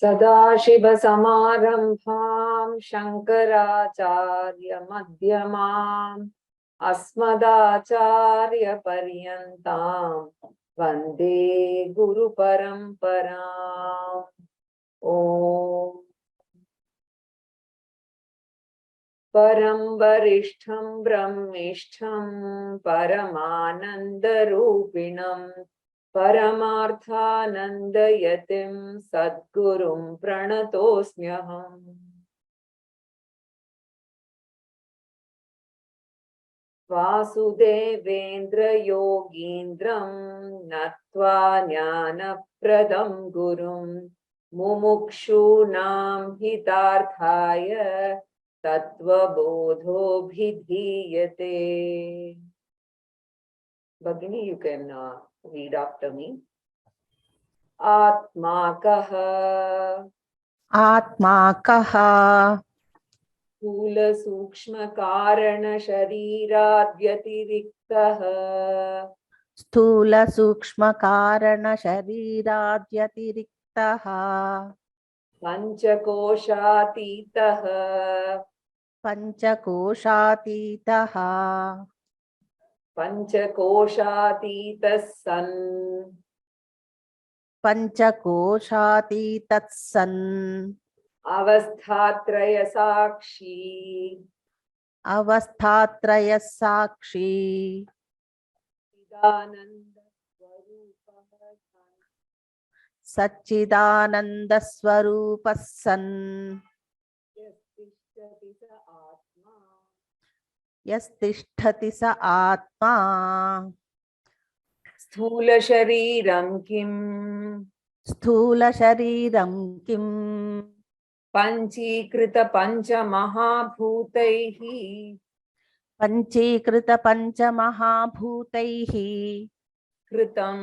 सदाशिवसमारम्भां शङ्कराचार्यमध्यमाम् अस्मदाचार्यपर्यन्तां वन्दे गुरुपरम्पराम्। ॐ परं वरिष्ठं ब्रह्मिष्ठं परमानन्दरूपिणं परमार्थानन्दयतिं सद्गुरुं प्रणतोऽस्म्यहम्। वासुदेवेन्द्रयोगीन्द्रं नत्वा ज्ञानप्रदं गुरुं मुमुक्षूणां हितार्थाय तत्त्वबोधोऽभिधीयते। Bhagini, you can read after me. Atma kaha स्थूल सूक्ष्म कारण शरीराद् व्यतिरिक्तः स्थूल सूक्ष्म कारण शरीराद् व्यतिरिक्तः पंचकोशातीतः पंचकोशातीतः पंचकोशातीतः सन् पंचकोशातीतः सन् अवस्थात्रय साक्षी अवस्थात्रय साक्षी सच्चिदानंद स्वरूपः सन् यस्तिष्ठति स आत्मा स्थूल शरीरं किम् स्थूल शरीरं किम् पंचीकृत पंच महाभूतैः पंचीकृत पंच महाभूतैः कृतं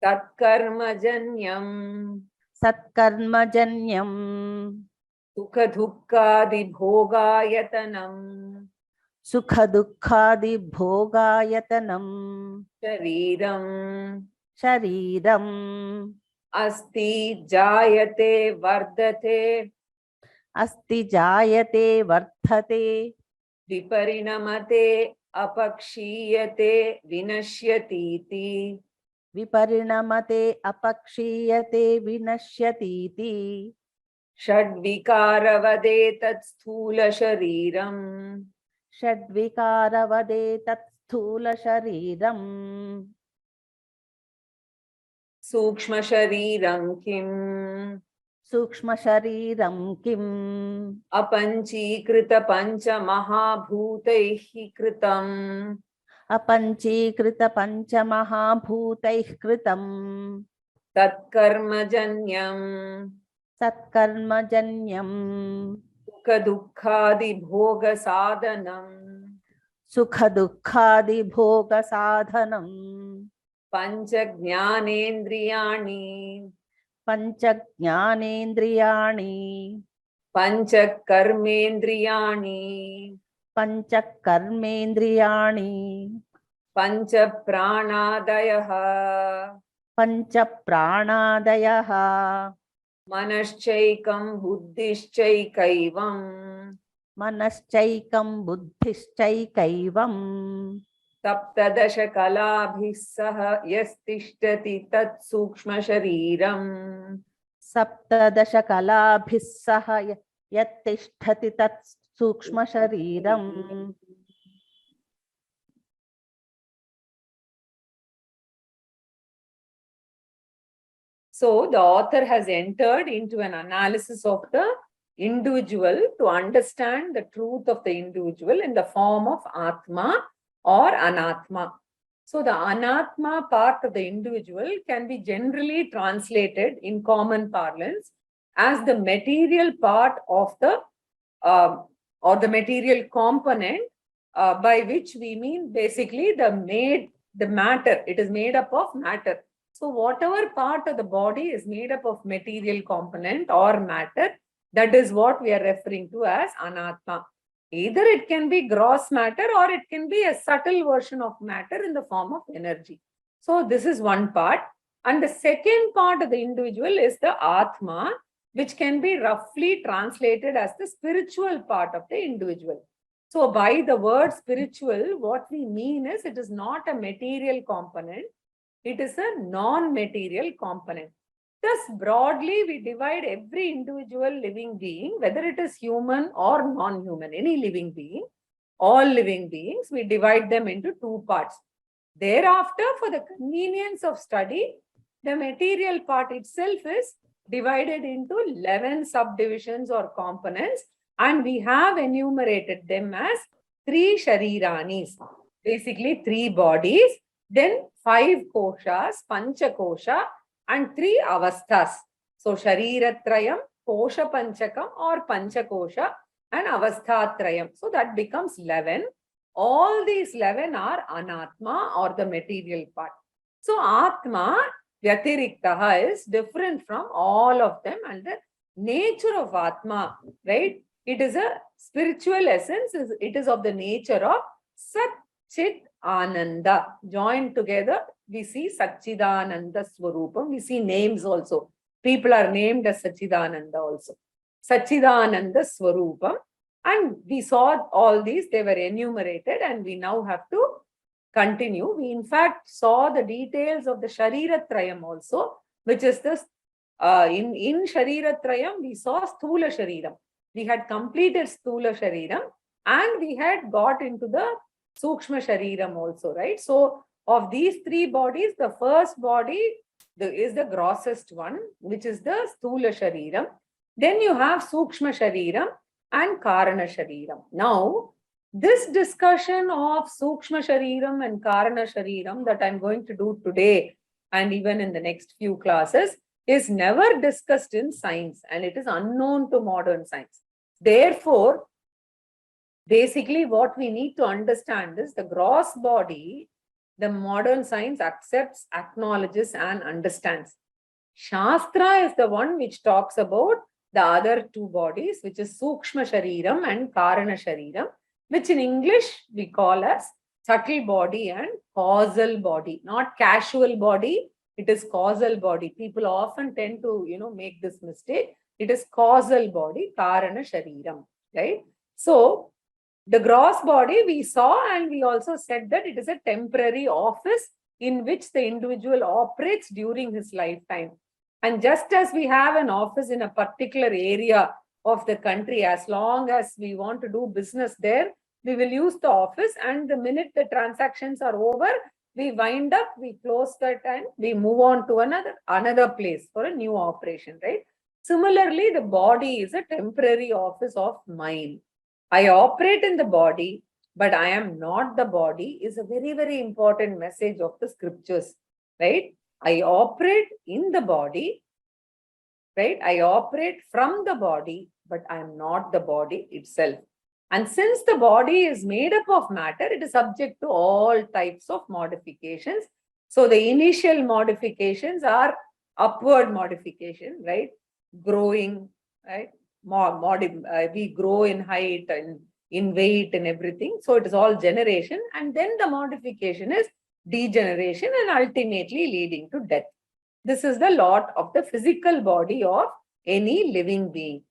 सत्कर्मजन्यं सुख दुःखादि भोगायतनं शरीरम् अस्ति जायते वर्धते विपरिणमते अपक्षीयते विनश्यतीति षड्विकारवदेतत् स्थूल शरीरम् सूक्ष्म शरीरं किम् अपंचीकृत पंच महाभूतैः कृतं तत्कर्मजन्यं सुख दुःखादि भोग साधनम् पंच ज्ञानेन्द्रियाणि पंच कर्मेन्द्रियाणि पंच प्राणादयः मनश्चैकं बुद्धिश्चैकैवम् सप्तदश कलाभिः सह यस्तिष्ठति तत् सूक्ष्म शरीरम् So the author has entered into an analysis of the individual to understand the truth of the individual in the form of Atma or Anatma. So the Anatma part of the individual can be generally translated in common parlance as the material part of the or the material component by which we mean basically the matter. It is made up of matter. So whatever part of the body is made up of material component or matter, that is what we are referring to as Anatma. Either it can be gross matter or it can be a subtle version of matter in the form of energy. So this is one part. And the second part of the individual is the Atma, which can be roughly translated as the spiritual part of the individual. So by the word spiritual, what we mean is it is not a material component. It is a non-material component. Thus, broadly, we divide every individual living being, whether it is human or non-human, any living being, all living beings, we divide them into two parts. Thereafter, for the convenience of study, the material part itself is divided into 11 subdivisions or components, and we have enumerated them as 3 Sharirani, basically 3 bodies, then 5 koshas, pancha kosha, and 3 avasthas. So, Shariratrayam, kosha panchakam or pancha kosha, and avasthatrayam. So, that becomes 11. All these 11 are anatma or the material part. So, atma, vyatiriktaha, is different from all of them, and the nature of atma, right? It is a spiritual essence, it is of the nature of Sat Chit Ananda. Joined together, we see Satchidananda Swarupam. We see names also. People are named as Satchidananda also. Satchidananda Swarupam. And we saw all these, they were enumerated, and we now have to continue. We in fact saw the details of the Shariratrayam also, which is this, in Shariratrayam, we saw Sthula Shariram. We had completed Sthula Shariram, and we had got into the Sukshma Shareeram also, right? So, of these 3 bodies, the first body is the grossest one, which is the Sthula Shareeram. Then you have Sukshma Shareeram and Karana Shareeram. Now, this discussion of Sukshma Shareeram and Karana Shareeram that I'm going to do today and even in the next few classes is never discussed in science, and it is unknown to modern science. Therefore, basically what we need to understand is the gross body, the modern science accepts, acknowledges, and understands. Shastra is the one which talks about the other 2 bodies, which is Sukshma Shareeram and Karana Shareeram, which in English we call as subtle body and causal body, not casual body. It is causal body. People often tend to, make this mistake. It is causal body, Karana Shareeram, right? So, the gross body we saw, and we also said that it is a temporary office in which the individual operates during his lifetime. And just as we have an office in a particular area of the country, as long as we want to do business there, we will use the office, and the minute the transactions are over, we wind up, we close that, and we move on to another place for a new operation, right? Similarly, the body is a temporary office of mind. I operate in the body, but I am not the body is a very, very important message of the scriptures, right? I operate in the body, right? I operate from the body, but I am not the body itself. And since the body is made up of matter, it is subject to all types of modifications. So the initial modifications are upward modification, right? Growing, right? We grow in height and in weight and everything. So it is all generation. And then the modification is degeneration and ultimately leading to death. This is the lot of the physical body of any living being.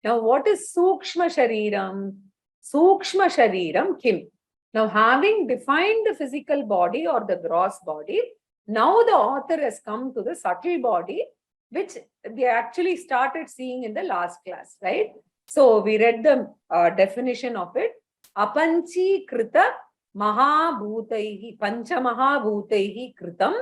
Now, what is Sukshma Shareeram? Sukshma Shareeram Kim? Now, having defined the physical body or the gross body, now the author has come to the subtle body, which we actually started seeing in the last class, right? So, we read the definition of it. Apanchi krita mahabhutaihi, pancha mahabhutaihi kritam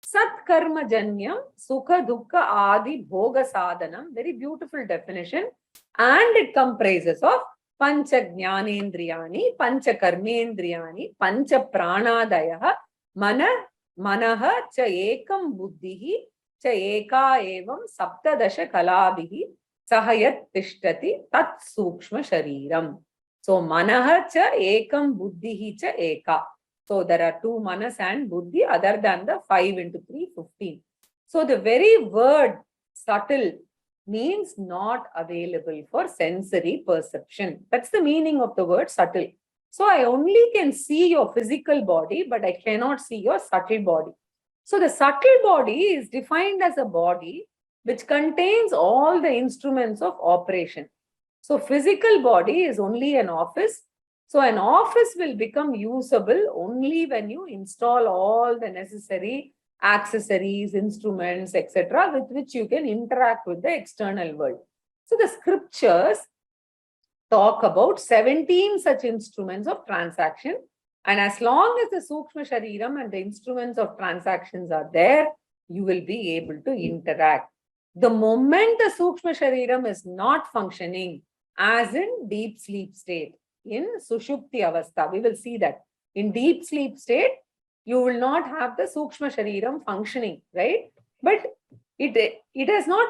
sat karma janyam sukha dukkha adi bhoga sadhanam. Very beautiful definition. And it comprises of pancha jnanendriyani, pancha karmendriyani, pancha pranadayaha, manaha cha ekam buddhihi, cha eka evam saptadasha kalabhihi, sahayat tishtati tat sukshma shareeram. So, manaha cha ekam buddhihi cha eka. So, there are 2 manas and buddhi other than the 5 into 3, 15. So, the very word subtle means not available for sensory perception. That's the meaning of the word subtle. So I only can see your physical body, but I cannot see your subtle body. So the subtle body is defined as a body which contains all the instruments of operation. So physical body is only an office. So an office will become usable only when you install all the necessary accessories, instruments, etc., with which you can interact with the external world. So the scriptures talk about 17 such instruments of transaction. And as long as the Sukshma Shareeram and the instruments of transactions are there, you will be able to interact. The moment the Sukshma Shareeram is not functioning, as in deep sleep state, in Sushupti Avastha, we will see that. In deep sleep state, you will not have the Sukshma Shareeram functioning, right? But it has not,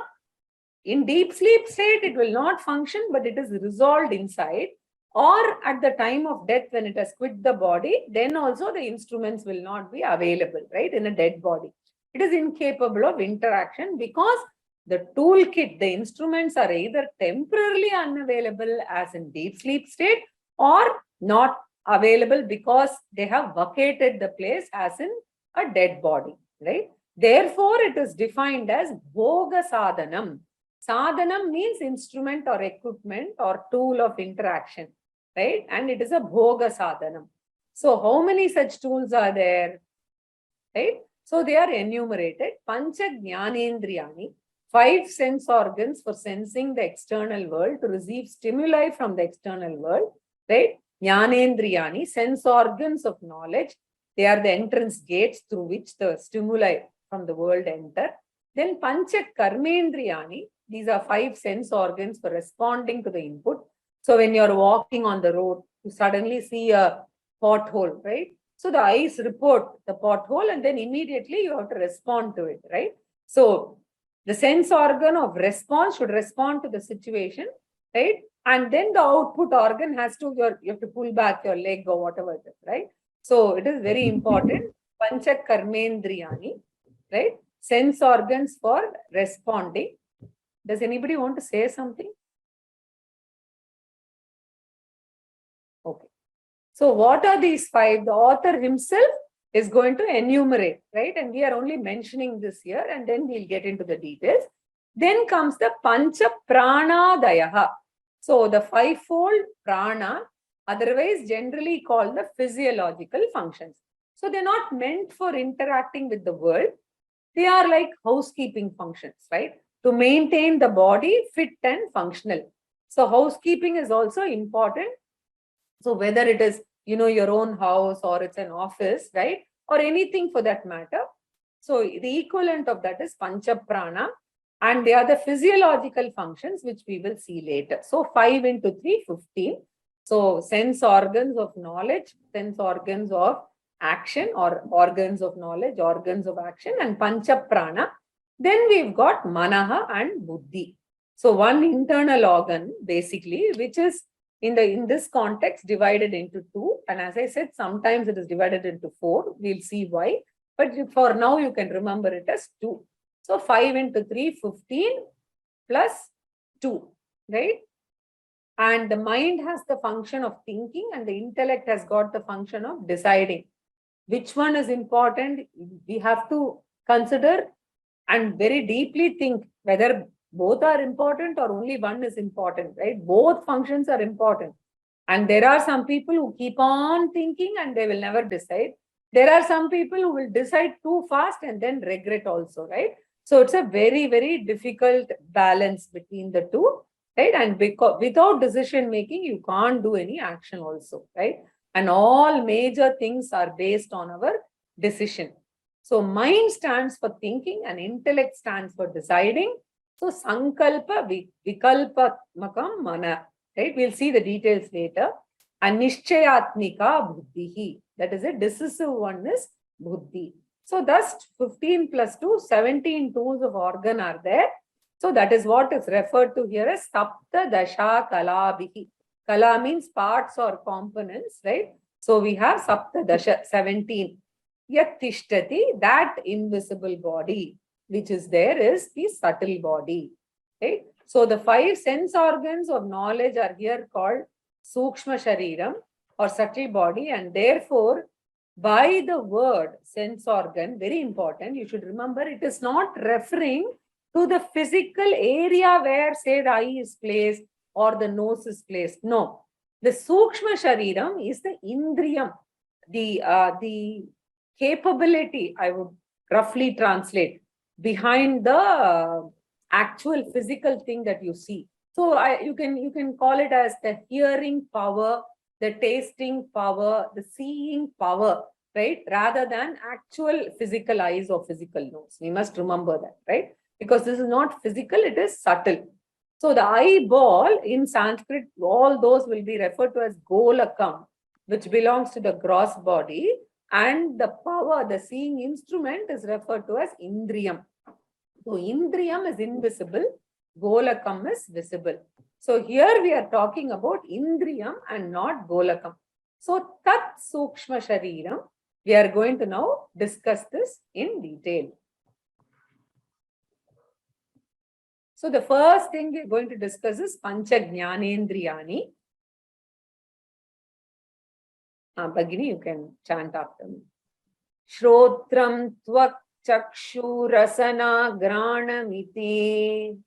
in deep sleep state, it will not function, but it is resolved inside. Or at the time of death, when it has quit the body, then also the instruments will not be available, right? In a dead body. It is incapable of interaction because the toolkit, the instruments are either temporarily unavailable as in deep sleep state or not available because they have vacated the place as in a dead body, right? Therefore, it is defined as bhoga sadhanam. Sadhanam means instrument or equipment or tool of interaction, right? And it is a bhoga sadhanam. So how many such tools are there, right? So they are enumerated. Pancha jnanendriyani, 5 sense organs for sensing the external world, to receive stimuli from the external world, right? Jnanendriyani, sense organs of knowledge. They are the entrance gates through which the stimuli from the world enter. Then Pancha karmendriyani, these are 5 sense organs for responding to the input. So when you're walking on the road, you suddenly see a pothole, right? So the eyes report the pothole and then immediately you have to respond to it, right? So the sense organ of response should respond to the situation, right? And then the output organ has to, you have to pull back your leg or whatever it is, right? So it is very important. Pancha karmendriyani, right? Sense organs for responding. Does anybody want to say something? Okay. So what are these 5? The author himself is going to enumerate, right? And we are only mentioning this here and then we'll get into the details. Then comes the Pancha Pranadayaha. So the 5-fold prana, otherwise generally called the physiological functions. So they're not meant for interacting with the world. They are like housekeeping functions, right? To maintain the body fit and functional. So housekeeping is also important. So whether it is, your own house or it's an office, right? Or anything for that matter. So the equivalent of that is Pancha Prana. And they are the physiological functions, which we will see later. So 5 into 3, 15. So sense organs of knowledge, sense organs of action, or organs of knowledge, organs of action, and Pancha Prana. Then we've got Manaha and Buddhi. So one internal organ, basically, which is in this context divided into 2. And as I said, sometimes it is divided into 4. We'll see why. But for now, you can remember it as 2. So 5 into 3, 15 plus 2, right? And the mind has the function of thinking and the intellect has got the function of deciding. Which one is important? We have to consider and very deeply think whether both are important or only one is important, right? Both functions are important. And there are some people who keep on thinking and they will never decide. There are some people who will decide too fast and then regret also, right? So it's a very, very difficult balance between the two, right? And because without decision making, you can't do any action also, right? And all major things are based on our decision. So mind stands for thinking and intellect stands for deciding. So sankalpa vikalpamakam mana, right? We'll see the details later. And nishchayatmika buddhihi, that is a decisive one is buddhi. So thus 15 plus 2, 17 tools of organ are there. So that is what is referred to here as sapta dasha kalabhihi. Kala means parts or components, right? So we have sapta dasha, 17. Yat tishtati, that invisible body which is there is the subtle body, right? So the 5 sense organs of knowledge are here called Sukshma Shareeram or subtle body, and therefore by the word sense organ, very important, you should remember it is not referring to the physical area where, say, the eye is placed or the nose is placed. No, the Sukshma Shareeram is the Indriyam, the capability, I would roughly translate, behind the actual physical thing that you see. So you can call it as the hearing power, the tasting power, the seeing power, right? Rather than actual physical eyes or physical nose. We must remember that, right? Because this is not physical, it is subtle. So the eyeball in Sanskrit, all those will be referred to as golakam, which belongs to the gross body, and the power, the seeing instrument, is referred to as indriyam. So indriyam is invisible, golakam is visible. So here we are talking about indriyam and not golakam. So tat sukshma shareeram, we are going to now discuss this in detail. So the first thing we are going to discuss is pancha jnanendriyani. Bhagini, you can chant after me. Shrotram tvak chakshurasana granamiti.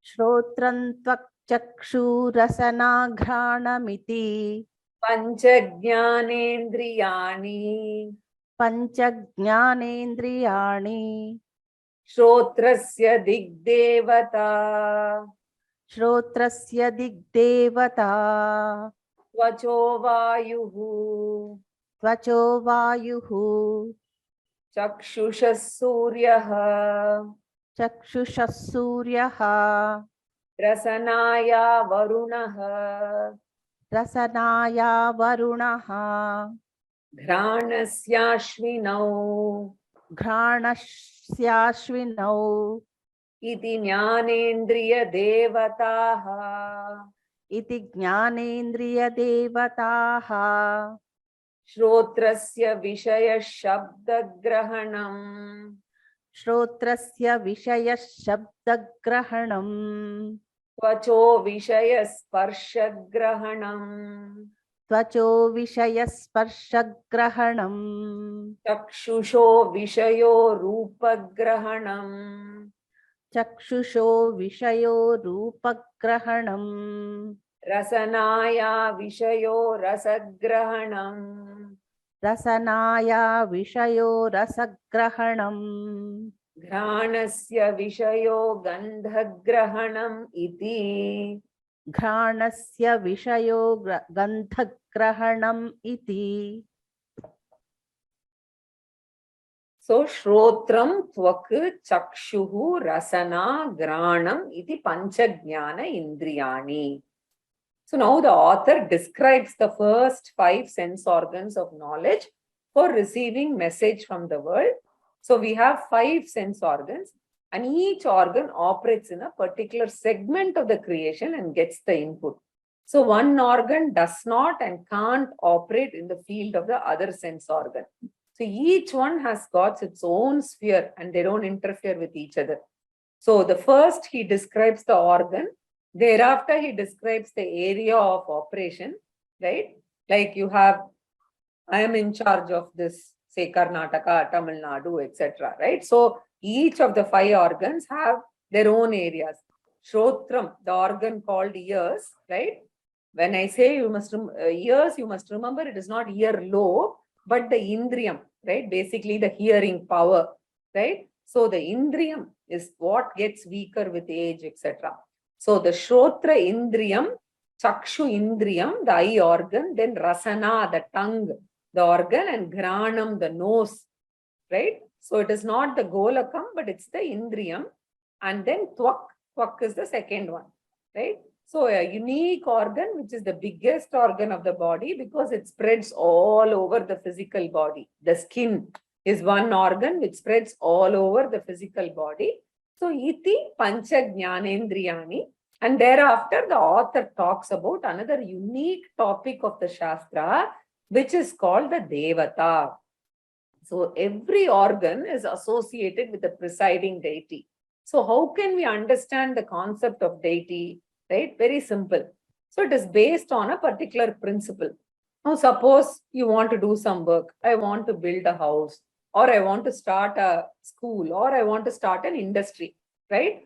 Shrotram tvak chakshurasana ghranamiti. Panchajnanendriyani. Panchajnanendriyani. Shrotrasya digdevata. Shrotrasya digdevata. Tvacho vayuhu. Tvacho vayuhu. Chakshushas suryaha. Chakshusha suryaha. Rasanaya varunaha. Rasanaya varunaha. Ghranasyaashvinau. Ghranasyaashvinau. Iti jnanendriya devataha. Iti jnanendriya devataha. Shrotrasya vishaya shabdagrahanam. Shrotrasya vishaya shabdagrahanam. Tvacho vishaya sparshagrahanam. Tvacho vishaya sparshagrahanam. Chakshusho vishayo rupagrahanam. Chakshusho vishayo rupagrahanam. Rasanaya vishayo rasagrahanam. Rasanaya vishayo rasagrahanam. Ghranasya vishayo gandhagrahanam iti. Ghranasya vishayo gandhagrahanam iti. So, Shrotram, Tvak, Chakshuhu, Rasana, Granam, iti Panchajnana Indriyani. So now the author describes the first 5 sense organs of knowledge for receiving message from the world. So we have 5 sense organs, and each organ operates in a particular segment of the creation and gets the input. So one organ does not and can't operate in the field of the other sense organ. So each one has got its own sphere and they don't interfere with each other. So the first he describes the organ, thereafter he describes the area of operation, right? Like you have, I am in charge of this, say Karnataka, Tamil Nadu, etc. Right? So each of the 5 organs have their own areas. Shrotram, the organ called ears, right? When I say you must ears, you must remember it is not ear lobe, but the indriyam, right? Basically the hearing power, right? So the indriyam is what gets weaker with age, etc. So the shrotra indriyam, chakshu indriyam, the eye organ, then rasana, the tongue, the organ, and granam, the nose, right? So it is not the golakam, but it's the indriyam. And then tvak is the second one, right? So a unique organ, which is the biggest organ of the body because it spreads all over the physical body. The skin is one organ which spreads all over the physical body. So iti pancha jnanendriyani. And thereafter the author talks about another unique topic of the Shastra, which is called the Devata. So every organ is associated with a presiding deity. So how can we understand the concept of deity? Right? Very simple. So it is based on a particular principle. Now, suppose you want to do some work. I want to build a house, or I want to start a school, or I want to start an industry, right?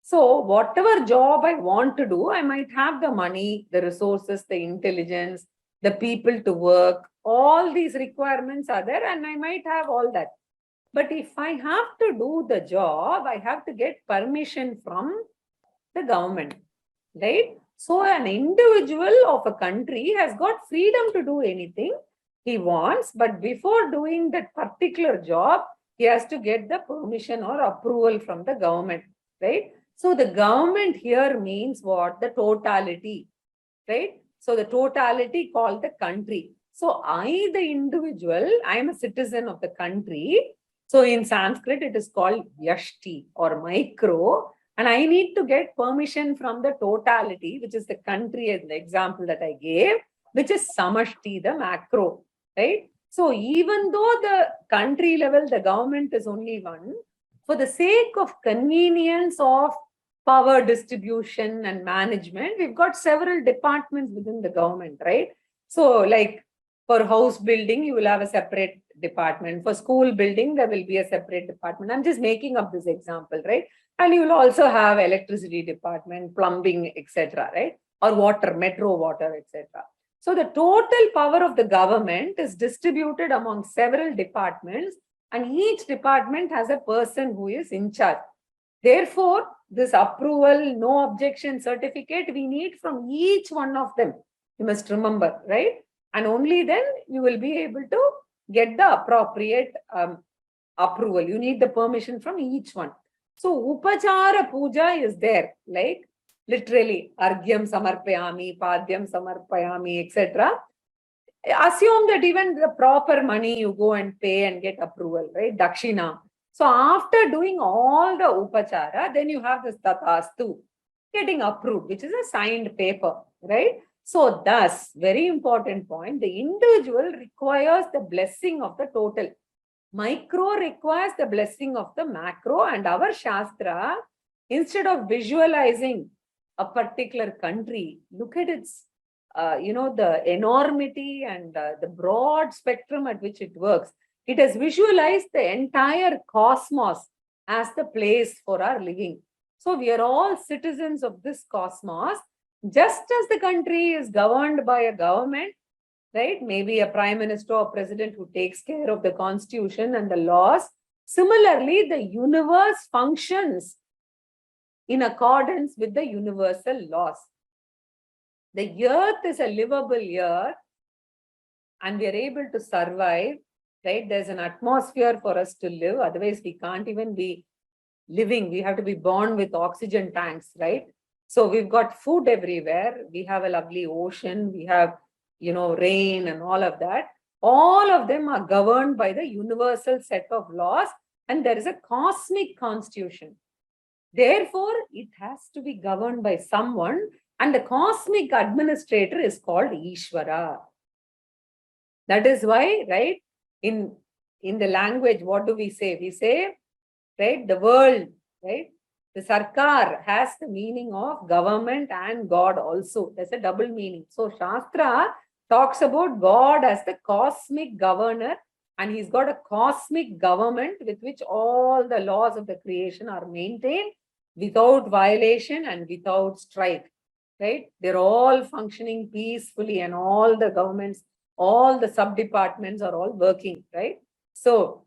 So, whatever job I want to do, I might have the money, the resources, the intelligence, the people to work. All these requirements are there, and I might have all that. But if I have to do the job, I have to get permission from the government, right? So an individual of a country has got freedom to do anything he wants, but before doing that particular job, he has to get the permission or approval from the government, right? So the government here means what? The totality, right? So the totality called the country. So I, the individual, I am a citizen of the country. So in Sanskrit, it is called vyashti or micro. And I need to get permission from the totality, which is the country, as the example that I gave, which is samashti, the macro, right? So even though the country level, the government is only one, for the sake of convenience of power distribution and management, we've got several departments within the government, right? So like for house building, you will have a separate department. For school building, there will be a separate department. I'm just making up this example, right? And you will also have electricity department, plumbing, etc., right? Or water, metro water, etc. So the total power of the government is distributed among several departments, and each department has a person who is in charge. Therefore, this approval, no objection certificate, we need from each one of them. You must remember, right? And only then you will be able to get the appropriate approval. You need the permission from each one. So, upachara puja is there, like literally, argyam samarpayami, padyam samarpayami, etc. Assume that even the proper money you go and pay and get approval, right? Dakshina. So after doing all the upachara, then you have this tatastu, getting approved, which is a signed paper, right? So thus, very important point, the individual requires the blessing of the total. Micro requires the blessing of the macro, and our Shastra, instead of visualizing a particular country, look at its, the enormity and the broad spectrum at which it works. It has visualized the entire cosmos as the place for our living. So we are all citizens of this cosmos, just as the country is governed by a government, right? Maybe a prime minister or president who takes care of the constitution and the laws. Similarly, the universe functions in accordance with the universal laws. The earth is a livable earth, and we are able to survive, right? There's an atmosphere for us to live. Otherwise, we can't even be living. We have to be born with oxygen tanks, right? So we've got food everywhere. We have a lovely ocean. We have, rain and all of that. All of them are governed by the universal set of laws, and there is a cosmic constitution. Therefore, it has to be governed by someone, and the cosmic administrator is called Ishvara. That is why, right, in the language, what do we say? We say, right, the world, right? The sarkar has the meaning of government and God also. There's a double meaning. So Shastra talks about God as the cosmic governor, and he's got a cosmic government with which all the laws of the creation are maintained without violation and without strike, right? They're all functioning peacefully, and all the governments, all the sub-departments are all working, right? So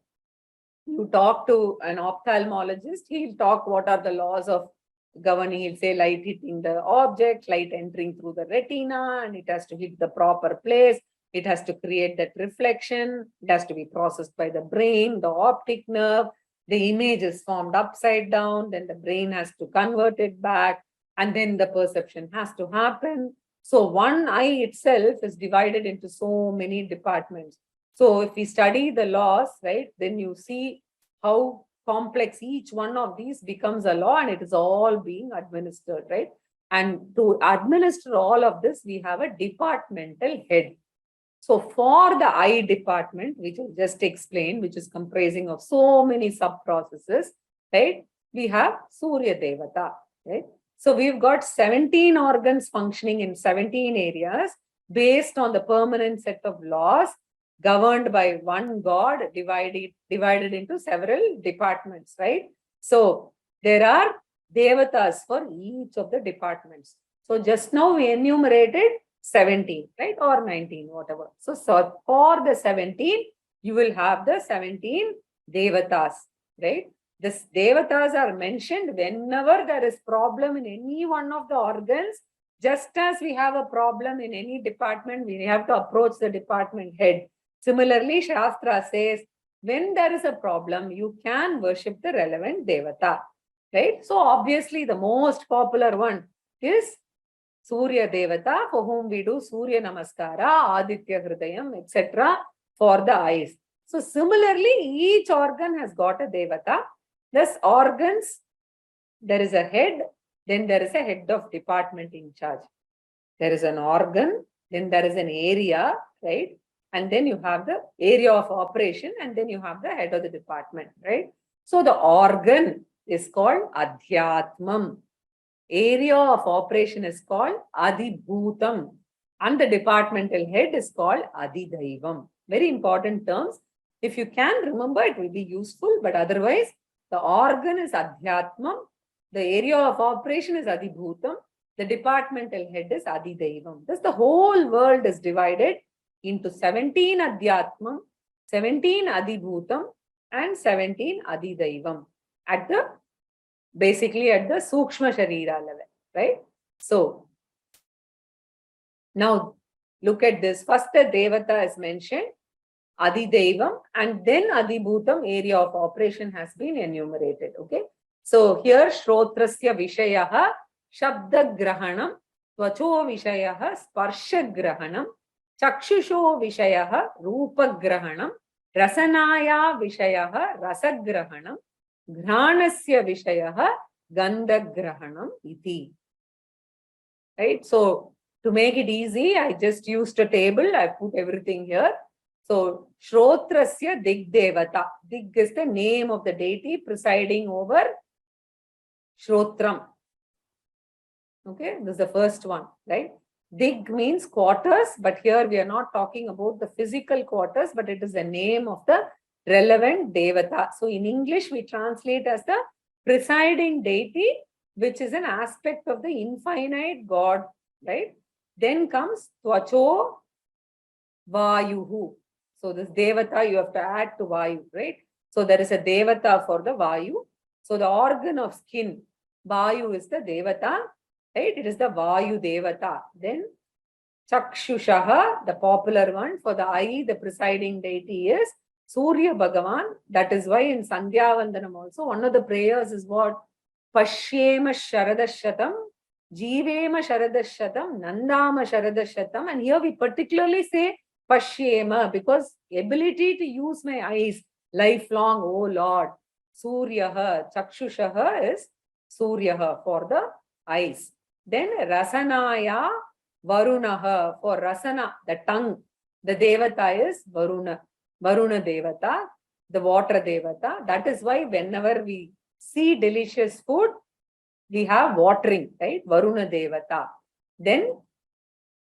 you talk to an ophthalmologist, he'll talk what are the laws of governing. He'll say light hitting the object, light entering through the retina, and it has to hit the proper place. It has to create that reflection. It has to be processed by the brain, the optic nerve. The image is formed upside down. Then the brain has to convert it back. And then the perception has to happen. So one eye itself is divided into so many departments. So if we study the laws, right, then you see how complex each one of these becomes a law, and it is all being administered, right? And to administer all of this, we have a departmental head. So for the eye department, which I just explained, which is comprising of so many sub-processes, right, we have Surya Devata, right? So we've got 17 organs functioning in 17 areas. based on the permanent set of laws governed by one God, divided into several departments, right? So there are devatas for each of the departments. So just now we enumerated 17, right? Or 19, whatever. So for the 17, you will have the 17 devatas, right? This devatas are mentioned whenever there is problem in any one of the organs. Just as we have a problem in any department, we have to approach the department head. Similarly, Shastra says, when there is a problem, you can worship the relevant devata, right? So obviously the most popular one is Surya Devata, for whom we do Surya Namaskara, Aditya Hridayam, etc. for the eyes. So similarly, each organ has got a Devata. Thus organs, there is a head, then there is a head of department in charge. There is an organ, then there is an area, right? And then you have the area of operation, and then you have the head of the department, right? So the organ is called Adhyatmam. Area of operation is called Adibhutam. And the departmental head is called Adidaivam. Very important terms. If you can remember, it will be useful, but otherwise, the organ is Adhyatmam. The area of operation is Adibhutam. The departmental head is Adidaivam. Thus, the whole world is divided into 17 Adhyatmam, 17 Adibhutam, and 17 Adidaivam basically at the Sukshma Shareera level, right? So, now look at this. First, the Devata is mentioned, Adidaivam, and then Adibhutam, area of operation, has been enumerated, okay? So, here Shrotrasya Vishayaha Shabda Grahanam, Tvacho Vishayaha Sparsha Grahanam, Chakshusho Vishayaha Rupa Grahanam, Rasanaya Vishayaha Rasa Grahanam, Granasya Vishayaha Gandha Grahanam iti. Right? So, to make it easy, I just used a table. I put everything here. So, Shrotrasya Dig Devata. Dig is the name of the deity presiding over Shrotram. Okay, this is the first one, right? Dig means quarters, but here we are not talking about the physical quarters, but it is the name of the relevant devata. So in English, we translate as the presiding deity, which is an aspect of the infinite God, right? Then comes Tvacho Vayuhu. So this devata you have to add to Vayu, right? So there is a devata for the Vayu. So the organ of skin, Vayu is the devata, right? It is the Vayu devata. Then Chakshushaha, the popular one for the eye, the presiding deity is Surya Bhagavan. That is why in Sandhya Vandanam also, one of the prayers is what? Pashyema Sharadashatam, Jivema Sharadashatam, Nandama Sharadashatam. And here we particularly say Pashyema because ability to use my eyes lifelong, oh Lord. Suryaha, Chakshushaha is Suryaha for the eyes. Then Rasanaya Varunaha, for Rasana, the tongue. The Devata is Varuna. Varuna Devata, the water Devata. That is why whenever we see delicious food, we have watering, right? Varuna Devata. Then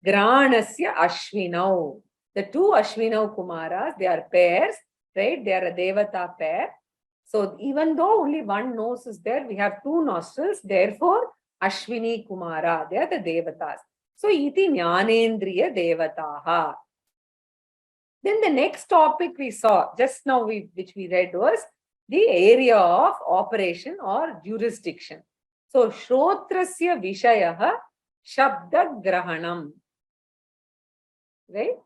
Granasya Ashvinau. The two Ashvinau Kumaras, they are pairs, right? They are a Devata pair. So even though only one nose is there, we have two nostrils. Therefore, Ashwini Kumara, they are the Devatas. So, iti Jnanendriya Devataha. Then the next topic we saw just now, which we read, was the area of operation or jurisdiction. So, Shrotrasya Vishayaha Shabda Grahanam. Right?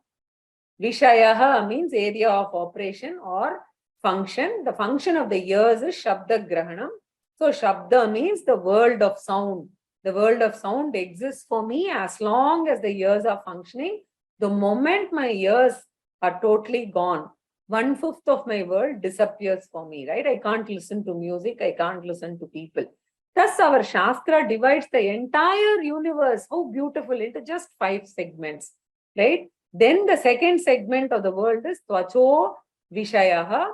Vishayaha means area of operation or function. The function of the ears is Shabda Grahanam. So, Shabda means the world of sound. The world of sound exists for me as long as the ears are functioning. The moment my ears are totally gone, 1/5 of my world disappears for me, right? I can't listen to music. I can't listen to people. Thus, our Shastra divides the entire universe, how beautiful, into just 5 segments, right? Then the second segment of the world is Tvacho Vishayaha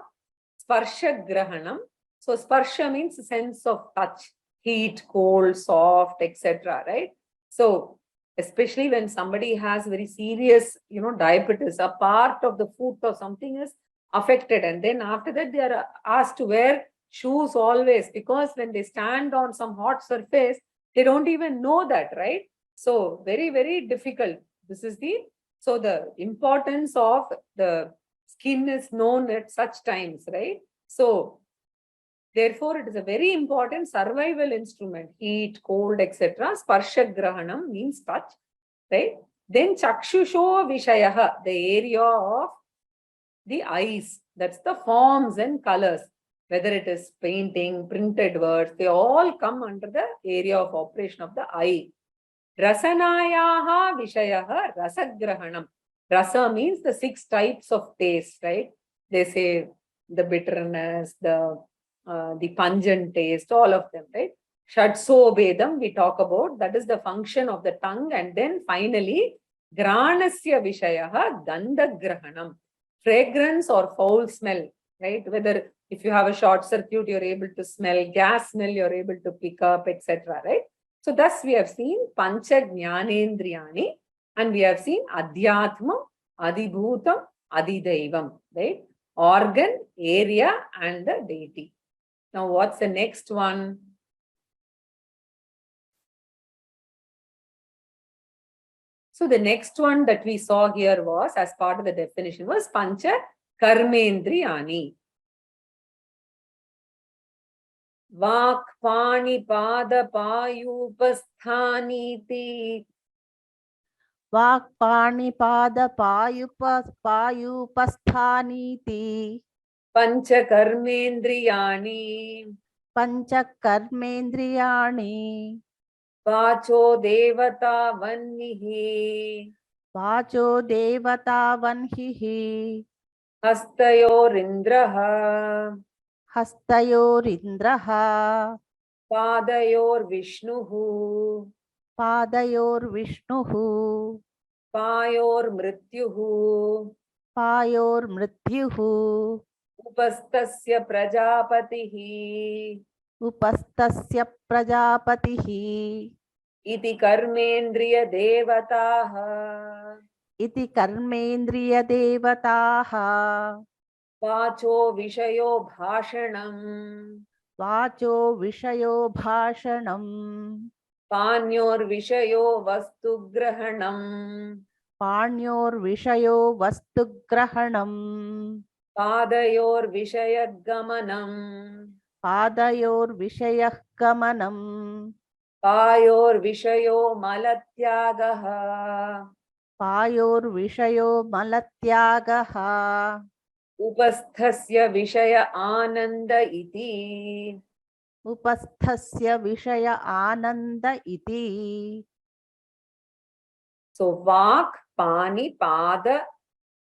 Sparsha Grahanam. So, Sparsha means sense of touch. Heat, cold, soft, etc. Right? So, especially when somebody has very serious, diabetes, a part of the foot or something is affected. And then after that, they are asked to wear shoes always, because when they stand on some hot surface, they don't even know that, right? So very, very difficult. So the importance of the skin is known at such times, right? So therefore, it is a very important survival instrument. Heat, cold, etc. Sparsha grahanam means touch, right? Then chakshusho vishayaha, the area of the eyes. That's the forms and colors. Whether it is painting, printed words, they all come under the area of operation of the eye. Rasanayaha vishayaha rasagrahanam. Rasa means the 6 types of taste, right? They say the bitterness, the pungent taste, all of them, right? Shadso Bedam we talk about, that is the function of the tongue. And then finally, Granasya Vishayaha Gandha Grahanam. Fragrance or foul smell, right? Whether if you have a short circuit, you're able to smell, gas smell, you're able to pick up, etc. Right? So thus we have seen Pancha Jnanendriyani, and we have seen Adhyatmam, Adibhutam, Adidaivam, right? Organ, area, and the deity. Now, what's the next one? So the next one that we saw here was, as part of the definition, was Pancha Karmendriyani. Vak, Pani, Pada, Payupasthaniti. Vak, Pani, Pada, Payupasthaniti. Pancha Karmendriyani. Pancha Karmendriyani. Vacho Devata Vannihi. Vacho Devata Vanhihi. Hastayorindraha. Hastayorindraha. Padayor Vishnuhu. Padayor Vishnuhu. Payor Mrityuhu. Payor Mrityuhu. Upastasya Prajapatihi. Upastasya Prajapatihi. Iti Karmendriya Devataha. Iti Karmendriya Devataha. Vacho Vishayo Bhashanam. Vacho Vishayo Bhashanam. Panyor Vishayo Vastu Grahanam. Panyor Vishayo Vastu Grahanam. Padayor Vishayagamanam. Padayor Vishayah Gamanam. Payor Vishayo Malatyagaha. Payor Vishayo Malatyagaha. Upasthasya Vishaya Ananda iti. Upasthasya Vishaya Ananda iti. So Vak, Pani, Pada,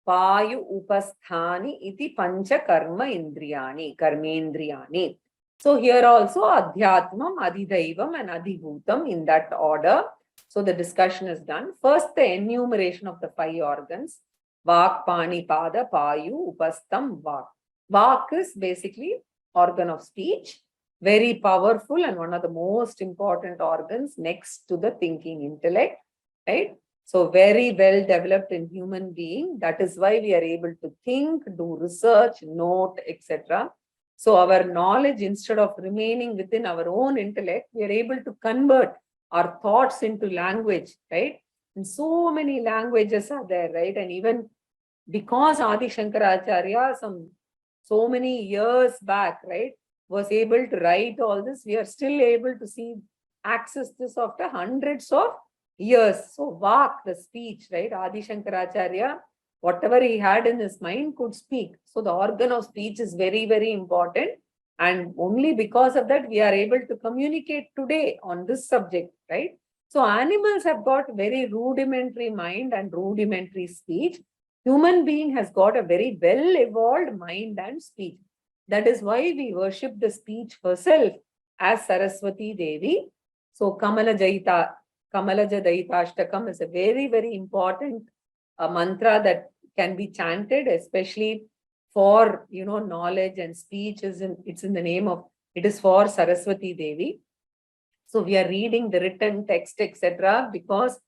Payu, Upasthani iti Pancha Karma Indriyani, Karmendriyani. So here also Adhyatmam, Adidaivam and Adibhutam in that order. So the discussion is done. First, the enumeration of the 5 organs. Vak, Pani, Pada, Payu, Upastham, Vak. Vak is basically organ of speech, very powerful and one of the most important organs next to the thinking intellect, right? So very well developed in human being. That is why we are able to think, do research, note, etc. So our knowledge, instead of remaining within our own intellect, we are able to convert our thoughts into language, right? And so many languages are there, right? And even because Adi Shankaracharya, so many years back, right, was able to write all this, we are still able to see access this after hundreds of years. So Vak, the speech, right? Adi Shankaracharya, whatever he had in his mind could speak. So the organ of speech is very, very important. And only because of that, we are able to communicate today on this subject, right? So animals have got very rudimentary mind and rudimentary speech. Human being has got a very well evolved mind and speech. That is why we worship the speech herself as Saraswati Devi. So Kamalaja Daitashtakam is a very, very important mantra that can be chanted, especially for knowledge and speech. It's in the name of, it is for Saraswati Devi. So we are reading the written text, etc., because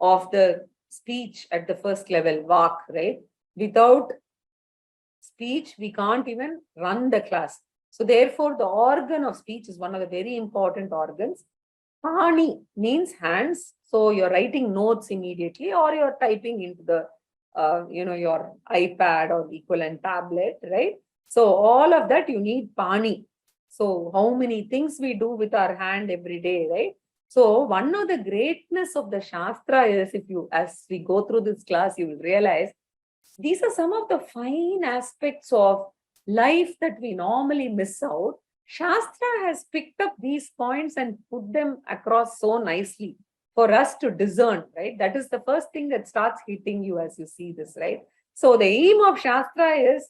of the speech at the first level, vak, right? Without speech, we can't even run the class. So therefore, the organ of speech is one of the very important organs. Pani means hands. So you're writing notes immediately, or you're typing into the, your iPad or equivalent tablet, right? So all of that you need pani. So how many things we do with our hand every day, right? So one of the greatness of the Shastra is, as we go through this class, you will realize these are some of the fine aspects of life that we normally miss out. Shastra has picked up these points and put them across so nicely for us to discern, right? That is the first thing that starts hitting you as you see this, right? So the aim of Shastra is,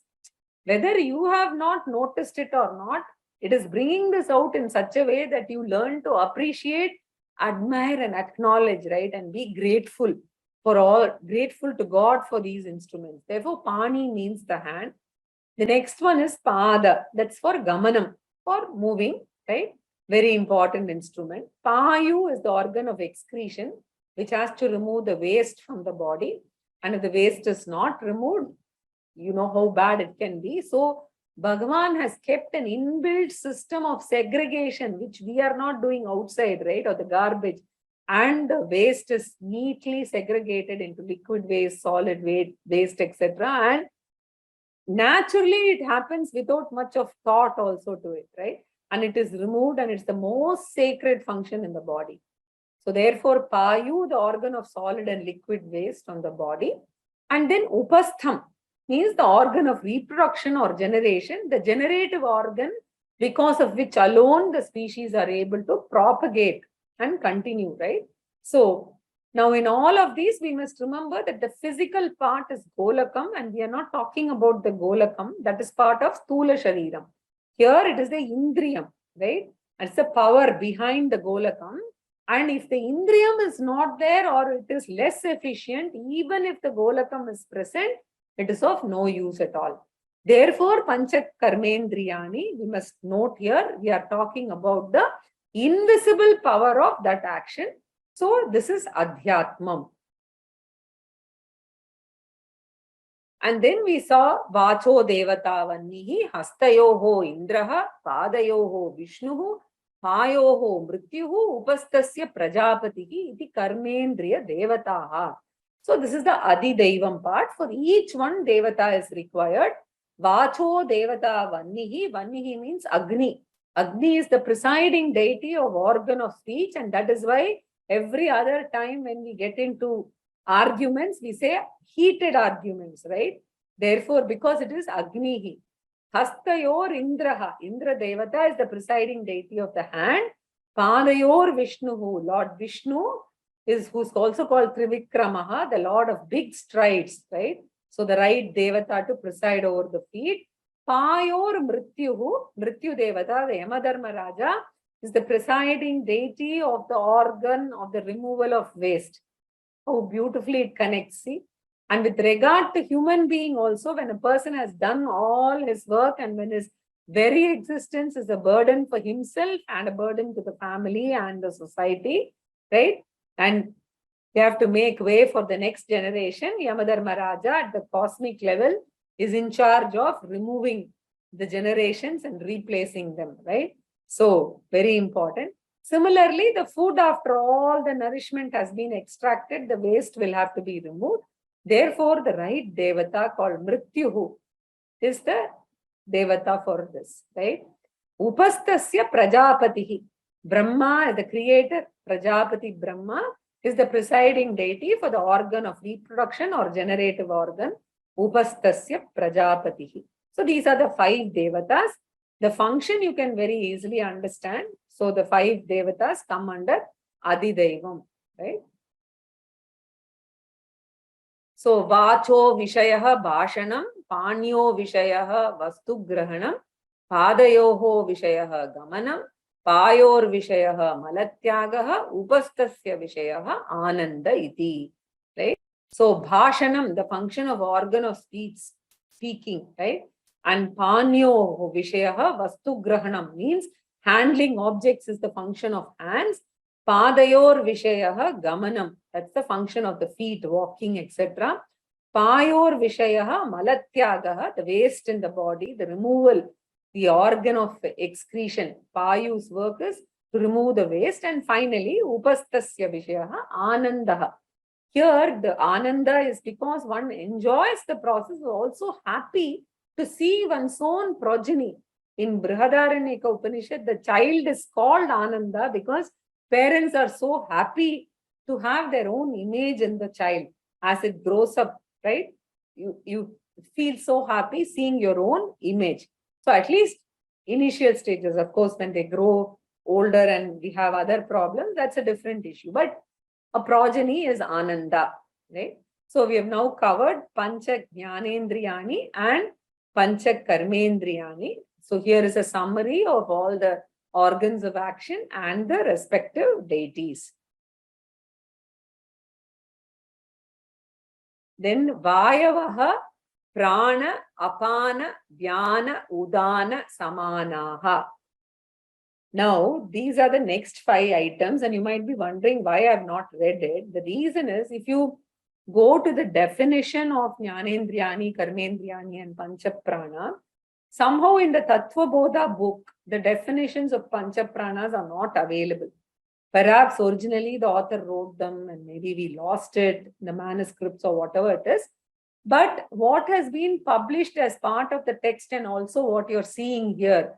whether you have not noticed it or not, it is bringing this out in such a way that you learn to appreciate, admire, and acknowledge, right? And be grateful grateful to God for these instruments. Therefore, Pani means the hand. The next one is Pada. That's for Gamanam, for moving, right? Very important instrument. Payu is the organ of excretion, which has to remove the waste from the body. And if the waste is not removed, you know how bad it can be. So Bhagavan has kept an inbuilt system of segregation, which we are not doing outside, right? Or the garbage. And the waste is neatly segregated into liquid waste, solid waste, etc. And naturally, it happens without much of thought also to it, right? And it is removed, and it's the most sacred function in the body. So therefore, Payu, the organ of solid and liquid waste on the body. And then Upastham means the organ of reproduction or generation, the generative organ, because of which alone the species are able to propagate and continue, right? So now in all of these, we must remember that the physical part is Golakam, and we are not talking about the Golakam, that is part of Sthula Shareeram. Here it is the Indriyam, right? It's the power behind the Golakam. And if the Indriyam is not there, or it is less efficient, even if the Golakam is present, it is of no use at all. Therefore, Pancha Karmendriyani, we must note here, we are talking about the invisible power of that action. So this is Adhyatmam. And then we saw Vacho Devata Vannihi, Hastayoho Indraha, Padayoho Vishnuhu, Payoho Mrityuhu, Upastasya Prajapatihi, iti Karmendriya Devataha. So this is the Adi Devam part. For each one, Devata is required. Vacho Devata Vannihi. Vannihi means Agni. Agni is the presiding deity of organ of speech, and that is why every other time when we get into arguments, we say heated arguments, right? Therefore, because it is Agnihi. Hastayor Indraha. Indra Devata is the presiding deity of the hand. Padayor Vishnuhu. Lord Vishnu is who's also called Trivikramaha, the Lord of big strides, right? So the right Devata to preside over the feet. Payor Mrityuhu, Mrityu Devata, the Yamadharma Raja, is the presiding deity of the organ of the removal of waste. How beautifully it connects, see? And with regard to human being also, when a person has done all his work and when his very existence is a burden for himself and a burden to the family and the society, right? And you have to make way for the next generation. Yamadharma Raja at the cosmic level is in charge of removing the generations and replacing them, right? So very important. Similarly, the food, after all the nourishment has been extracted, the waste will have to be removed. Therefore, the right Devata called Mrityuhu is the Devata for this, right? Upastasya Prajapatihi. Brahma, the creator, Prajapati Brahma, is the presiding deity for the organ of reproduction or generative organ. Upastasya Prajapatihi. So these are the 5 Devatas. The function you can very easily understand. So the 5 Devatas come under Adi Devam, right? So Vacho Vishayaha Bhashanam, Panyo Vishayaha Vastu Grahanam, Padayoho Vishayaha Gamanam, Payor Vishayaha Malatyagaha, Upastasya Vishayaha Ananda iti. Right? So Bhashanam, the function of organ of speech, speaking, right? And Panyo Vishayaha Vastu Grahanam means handling objects is the function of hands. Padayor Vishayaha Gamanam. That's the function of the feet, walking, etc. Payor Vishayaha Malatyagaha, the waste in the body, the removal, the organ of excretion. Payu's work is to remove the waste. And finally, Upastasya Vishayaha Anandaha. Here, the Ananda is because one enjoys the process, also happy to see one's own progeny. In Brihadaranyaka Upanishad, the child is called Ananda because parents are so happy to have their own image in the child as it grows up, right? You feel so happy seeing your own image. So at least initial stages, of course, when they grow older and we have other problems, that's a different issue. But a progeny is Ananda, right? So we have now covered Pancha Jnanendriyani and Pancha Karmendriyani. So here is a summary of all the organs of action and the respective deities. Then Vayavaha, Prana, Apana, Vyana, Udana, Samanaha. Now, these are the next 5 items, and you might be wondering why I have not read it. The reason is, if you go to the definition of Jnanendriyani, Karmendriyani, and Panchaprana, somehow in the Tattvabodha book, the definitions of Panchapranas are not available. Perhaps originally the author wrote them and maybe we lost it in the manuscripts or whatever it is. But what has been published as part of the text and also what you're seeing here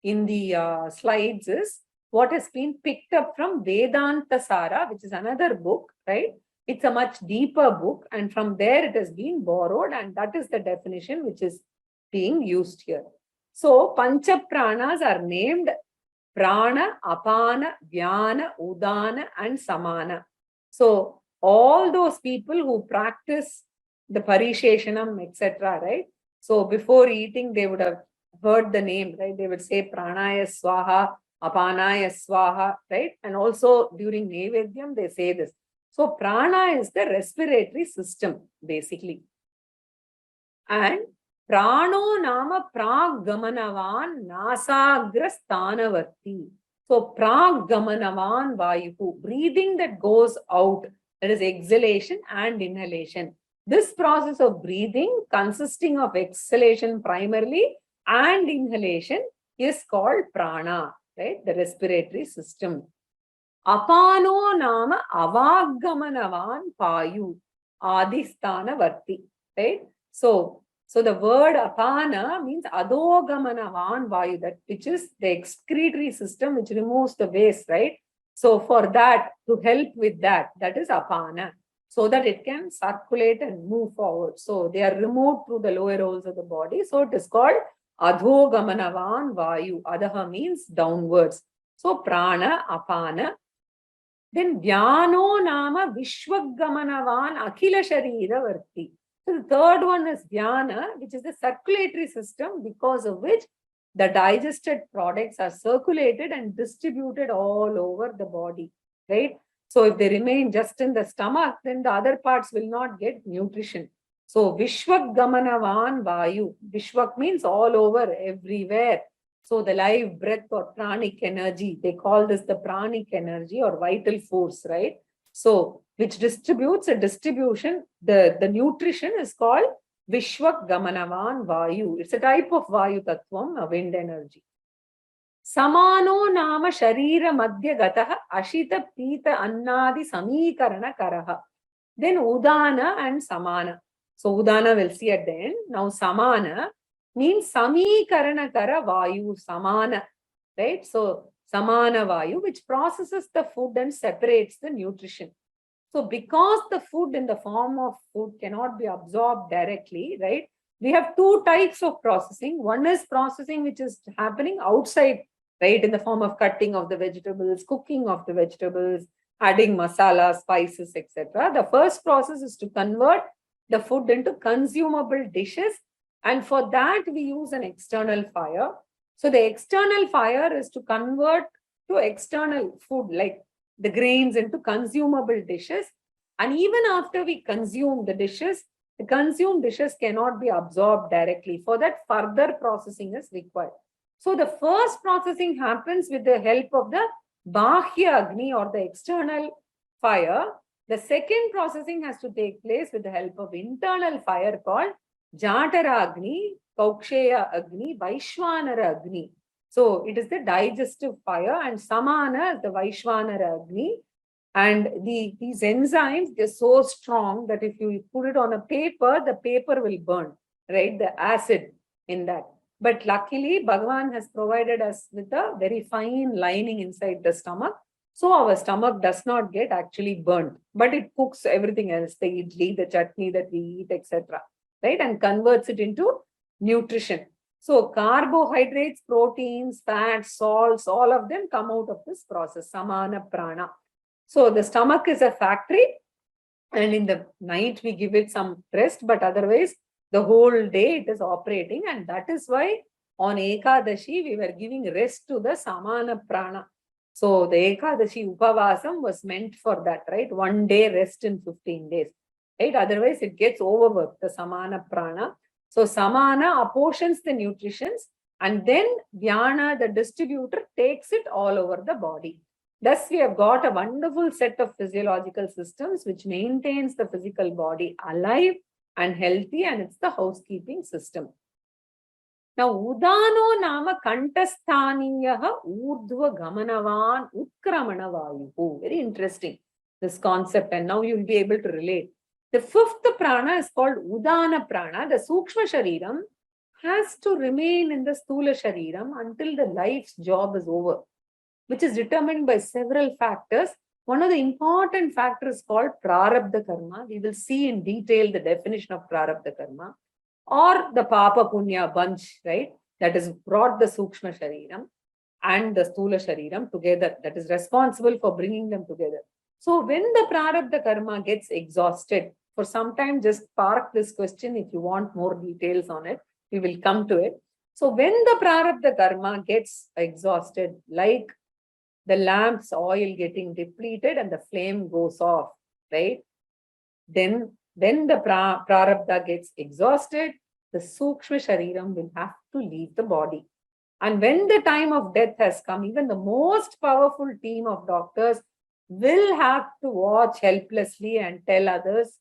in the slides is what has been picked up from Vedanta Sara, which is another book, right? It's a much deeper book, and from there it has been borrowed, and that is the definition which is being used here. So Pancha Pranas are named Prana, Apana, Vyana, Udana, and Samana. So all those people who practice the Parisheshanam, etc., right? So before eating, they would have heard the name, right? They would say Pranaya Swaha, Apanaya Swaha, right? And also during Nevedyam, they say this. So Prana is the respiratory system, basically. And Prano Nama Praggamanavan Nasagra Sthanavarti. So Praggamanavan Vayuhu, breathing that goes out, that is exhalation and inhalation. This process of breathing, consisting of exhalation primarily and inhalation, is called prana, right? The respiratory system. Apano nama avaggamanavan payu adhisthanavarti, right? So the word apana means adhogamanavan vayu, that which is the excretory system which removes the waste, right? So for that, to help with that, that is apana, so that it can circulate and move forward. So they are removed through the lower holes of the body. So it is called adhogamanavan vayu. Adaha means downwards. So prana, apana. Then vyano nama vishwaggamanavan akhila sharira varti. So the third one is vyana, which is the circulatory system, because of which the digested products are circulated and distributed all over the body, right? So if they remain just in the stomach, then the other parts will not get nutrition. So Vishwaggamanavan Vayu. Vishwak means all over, everywhere. So the life breath or pranic energy, they call this the pranic energy or vital force, right? So which distributes a distribution, the nutrition is called Vishwaggamanavan Vayu. It's a type of Vayu Tattvam, a wind energy. Samano nama sharira madhya gataha ashita pita annadi samikarana karaha. Then udana and samana. So udana we'll see at the end. Now samana means samikarana kara vayu, samana, right? So samana vayu, which processes the food and separates the nutrition. So because the food in the form of food cannot be absorbed directly, right? We have 2 types of processing. One is processing which is happening outside, right? In the form of cutting of the vegetables, cooking of the vegetables, adding masala, spices, etc. The first process is to convert the food into consumable dishes. And for that, we use an external fire. So the external fire is to convert to external food, like the grains, into consumable dishes. And even after we consume the dishes, the consumed dishes cannot be absorbed directly. For that, further processing is required. So the first processing happens with the help of the Bahya Agni or the external fire, The second processing has to take place with the help of internal fire called Jatara Agni, Kauksheya Agni, Vaishwanara Agni. So it is the digestive fire, and Samana is the Vaishwanara Agni. And these enzymes, they're so strong that if you put it on a paper, the paper will burn, right? The acid in that. But luckily, Bhagavan has provided us with a very fine lining inside the stomach. So our stomach does not get actually burnt, but it cooks everything else, the idli, the chutney that we eat, etc., right? And converts it into nutrition. So carbohydrates, proteins, fats, salts, all of them come out of this process, samana prana. So the stomach is a factory, and in the night we give it some rest, but otherwise the whole day it is operating. And that is why on Ekadashi we were giving rest to the samana prana. So the Ekadashi Upavasam was meant for that, right? 1 day rest in 15 days, right? Otherwise it gets overworked, the samana prana. So samana apportions the nutritions, and then Vyana, the distributor, takes it all over the body. Thus, we have got a wonderful set of physiological systems which maintains the physical body alive and healthy, and it's the housekeeping system. Now, Udano nama kantasthaniyaha urdhva gamanavan utkramana vayuhu. Very interesting, this concept, and now you'll be able to relate. The fifth prana is called Udana prana. The Sukshma Shareeram has to remain in the Sthula Shareeram until the life's job is over, which is determined by several factors. One of the important factors called Prarabdha Karma. We will see in detail the definition of Prarabdha Karma, or the Papa Punya bunch, right? That has brought the Sukshma Shareeram and the Sthula Shareeram together, that is responsible for bringing them together. So when the Prarabdha Karma gets exhausted, for some time just park this question if you want more details on it. We will come to it. So when the Prarabdha Karma gets exhausted, like the lamp's oil getting depleted and the flame goes off, right? Then when the Prarabdha gets exhausted, the Sukshma Shareeram will have to leave the body. And when the time of death has come, even the most powerful team of doctors will have to watch helplessly and tell others,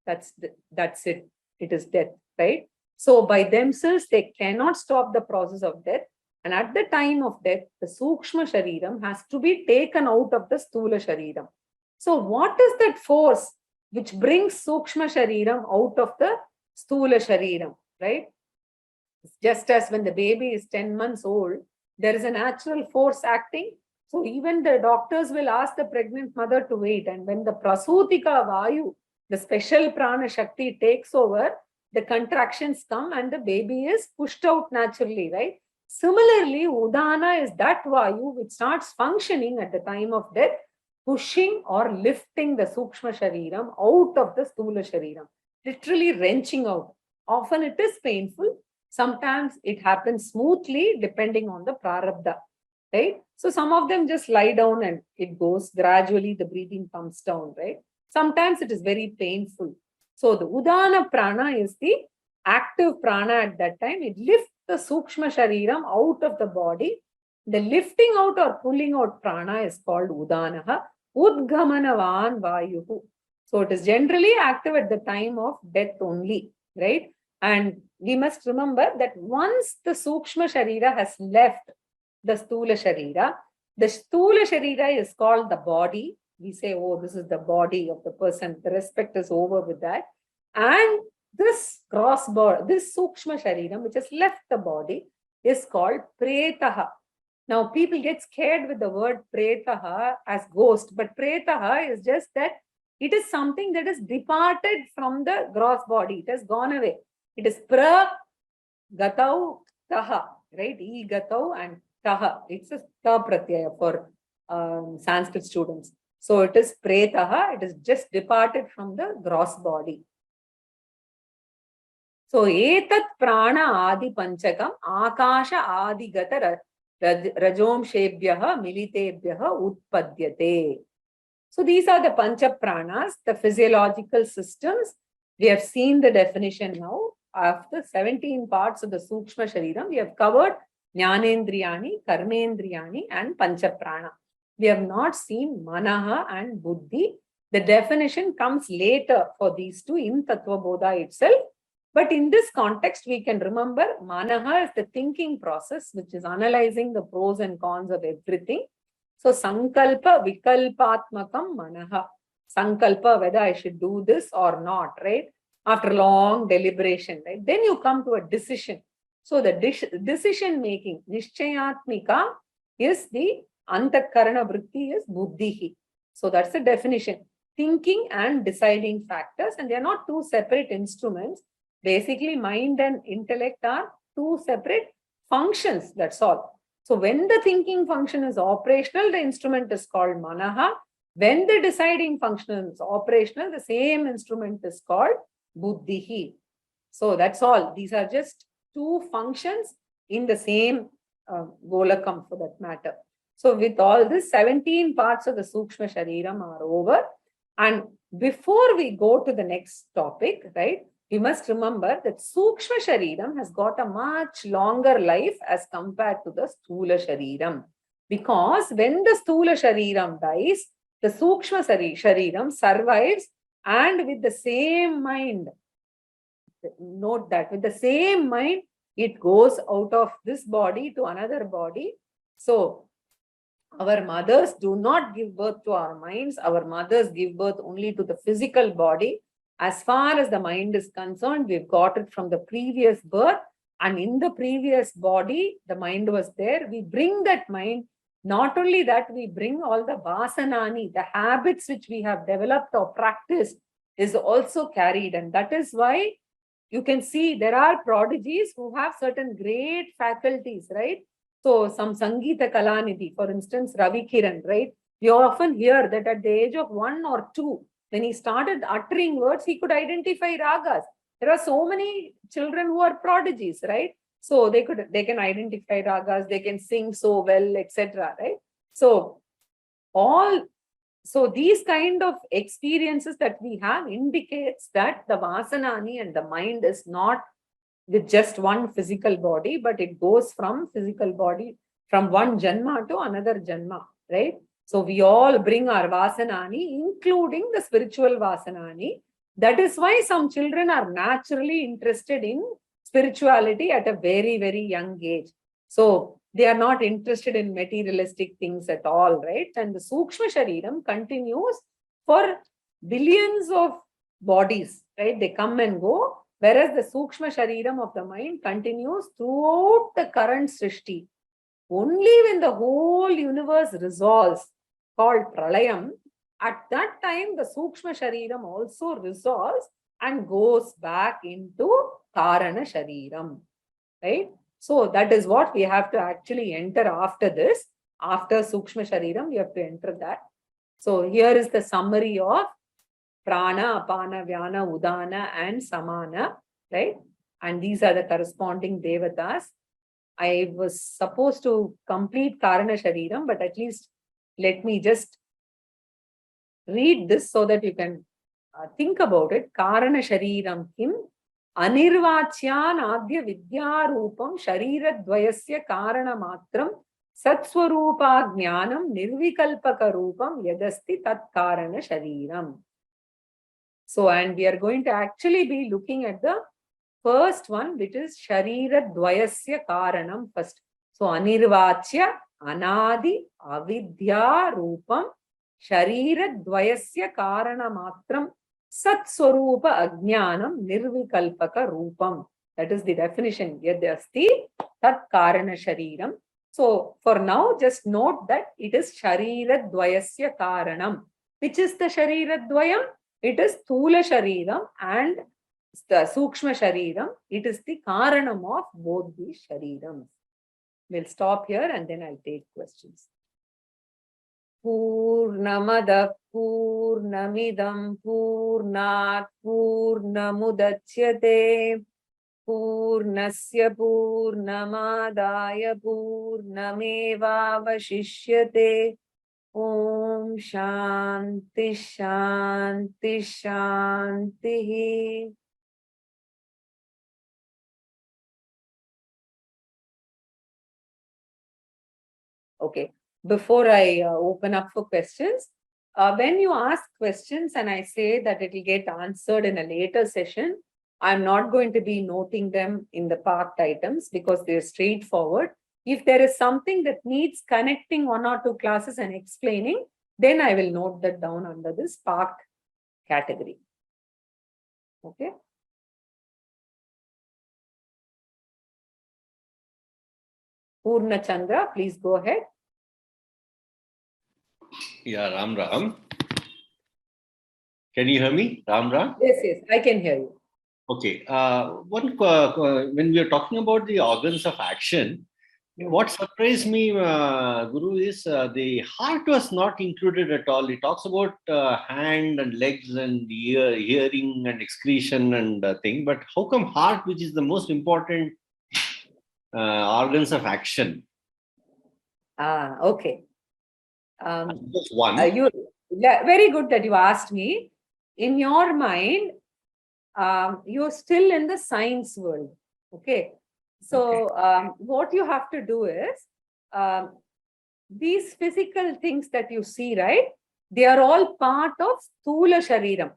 that's it. It is death, right? So by themselves, they cannot stop the process of death. And at the time of death, the Sukshma Shareeram has to be taken out of the Sthula Shareeram. So what is that force which brings Sukshma Shareeram out of the Sthula Shareeram, right? Just as when the baby is 10 months old, there is a natural force acting. So even the doctors will ask the pregnant mother to wait. And when the Prasutika Vayu, the special Prana Shakti takes over, the contractions come and the baby is pushed out naturally, right? Similarly, Udana is that Vayu which starts functioning at the time of death, pushing or lifting the Sukshma Shareeram out of the Sthula Shareeram, literally wrenching out. Often it is painful. Sometimes it happens smoothly depending on the Prarabdha, right? So some of them just lie down and it goes gradually, the breathing comes down, right? Sometimes it is very painful. So the Udana Prana is the active prana at that time. It lifts the Sukshma Shareeram out of the body. The lifting out or pulling out prana is called Udanaha. Udgamanavan Vayuhu. So it is generally active at the time of death only, right? And we must remember that once the Sukshma Shareera has left the Sthula Shareera, the Sthula Shareera is called the body. We say, oh, this is the body of the person. The respect is over with that. And this cross body, this Sukshma Shareeram, which has left the body, is called Pretaha. Now, people get scared with the word Pretaha as ghost, but Pretaha is just that it is something that is departed from the gross body. It has gone away. It is Gatau Taha, right? E Gatau and Taha. It's a Ta Pratyaya for Sanskrit students. So it is Pretaha. It is just departed from the gross body. So Etat Prana Adi Panchakam Akasha Adi Gata Rajom Shebhyaha Militebhyaha Utpadyate. So these are the Pancha Pranas, the physiological systems. We have seen the definition now. After 17 parts of the Sukshma Shareeram, we have covered Jnanendriyani, Karmendriyani and Pancha Prana. We have not seen Manaha and Buddhi. The definition comes later for these two in Tattvabodha itself. But in this context, we can remember Manaha is the thinking process, which is analyzing the pros and cons of everything. So Sankalpa Vikalpatmakam Manaha. Sankalpa, whether I should do this or not, right? After long deliberation, right? Then you come to a decision. So the decision making, Nishchayatmika, is the Antakarana Vritti is Buddhihi. So that's the definition. Thinking and deciding factors, and they are not two separate instruments. Basically, mind and intellect are two separate functions. That's all. So when the thinking function is operational, the instrument is called Manaha. When the deciding function is operational, the same instrument is called Buddhihi. So that's all. These are just two functions in the same Golakam for that matter. So with all this, 17 parts of the Sukshma Shareeram are over. And before we go to the next topic, right, we must remember that Sukshma Shareeram has got a much longer life as compared to the Sthula Shareeram. Because when the Sthula Shareeram dies, the Sukshma Shareeram survives, and with the same mind, note that, with the same mind, it goes out of this body to another body. So our mothers do not give birth to our minds. Our mothers give birth only to the physical body. As far as the mind is concerned, we've got it from the previous birth. And in the previous body, the mind was there. We bring that mind. Not only that, we bring all the vasanani, the habits which we have developed or practiced is also carried. And that is why you can see there are prodigies who have certain great faculties, right? So some Sangeeta Kalanidhi, for instance, Ravi Kiran, right? You often hear that at the age of 1 or 2, when he started uttering words, he could identify ragas. There are so many children who are prodigies, right? So they can identify ragas, they can sing so well, etc. Right? So these kind of experiences that we have indicates that the vasanani and the mind is not with just one physical body, but it goes from physical body, from one janma to another janma, right? So we all bring our vasanani, including the spiritual vasanani. That is why some children are naturally interested in spirituality at a very, very young age. So they are not interested in materialistic things at all, right? And the Sukshma Shareeram continues for billions of bodies, right? They come and go. Whereas the Sukshma Shareeram of the mind continues throughout the current Srishti. Only when the whole universe resolves, called Pralayam, at that time the Sukshma Shareeram also resolves and goes back into Karana Shareeram. Right? So that is what we have to actually enter after this. After Sukshma Shareeram, we have to enter that. So here is the summary of Prana, Apana, Vyana, Udana, and Samana, right? And these are the corresponding Devatas. I was supposed to complete Karana Shareeram, but at least let me just read this so that you can think about it. Karana Shareeram Kim Anirvachyan Adya Vidyarupam Shareeradvayasya Karana Matram Satswarupa Jnanam Nirvikalpaka Rupam Yadasti Tat Karana Shareeram. So, and we are going to actually be looking at the first one, which is Shareeradvayasya Karanam first. So, Anirvachya Anadi Avidya Rupam Shareeradvayasya Karana Matram Satswarupa Ajnanam Nirvikalpaka Rupam. That is the definition. Yadasti Tat Karana Shareeram. So, for now, just note that it is Shareeradvayasya Karanam. Which is the Shareeradvayam? It is Thula Shareeram and the Sukshma Shareeram. It is the Karanam of both these Shareerams. We'll stop here and then I'll take questions. Purnamada Purnamidam Purnat Purnamudachyate Purnasya Purnamadaya Purnameva Vashishyate. Om Shanti Shanti Shanti. Okay, before I open up for questions, when you ask questions and I say that it will get answered in a later session, I'm not going to be noting them in the parked items because they're straightforward. If there is something that needs connecting 1 or 2 classes and explaining, then I will note that down under this parked category. Okay. Poorna Chandra, please go ahead. Yeah, Ram Ram. Can you hear me? Ram Ram? Yes, I can hear you. Okay. When we are talking about the organs of action, what surprised me, Guru, is the heart was not included at all. It talks about hand and legs and hearing and excretion and thing. But how come heart, which is the most important organs of action? Okay. Just one. Very good that you asked me. In your mind, you're still in the science world. Okay. So what you have to do is, these physical things that you see, right? They are all part of Sthula Shareeram.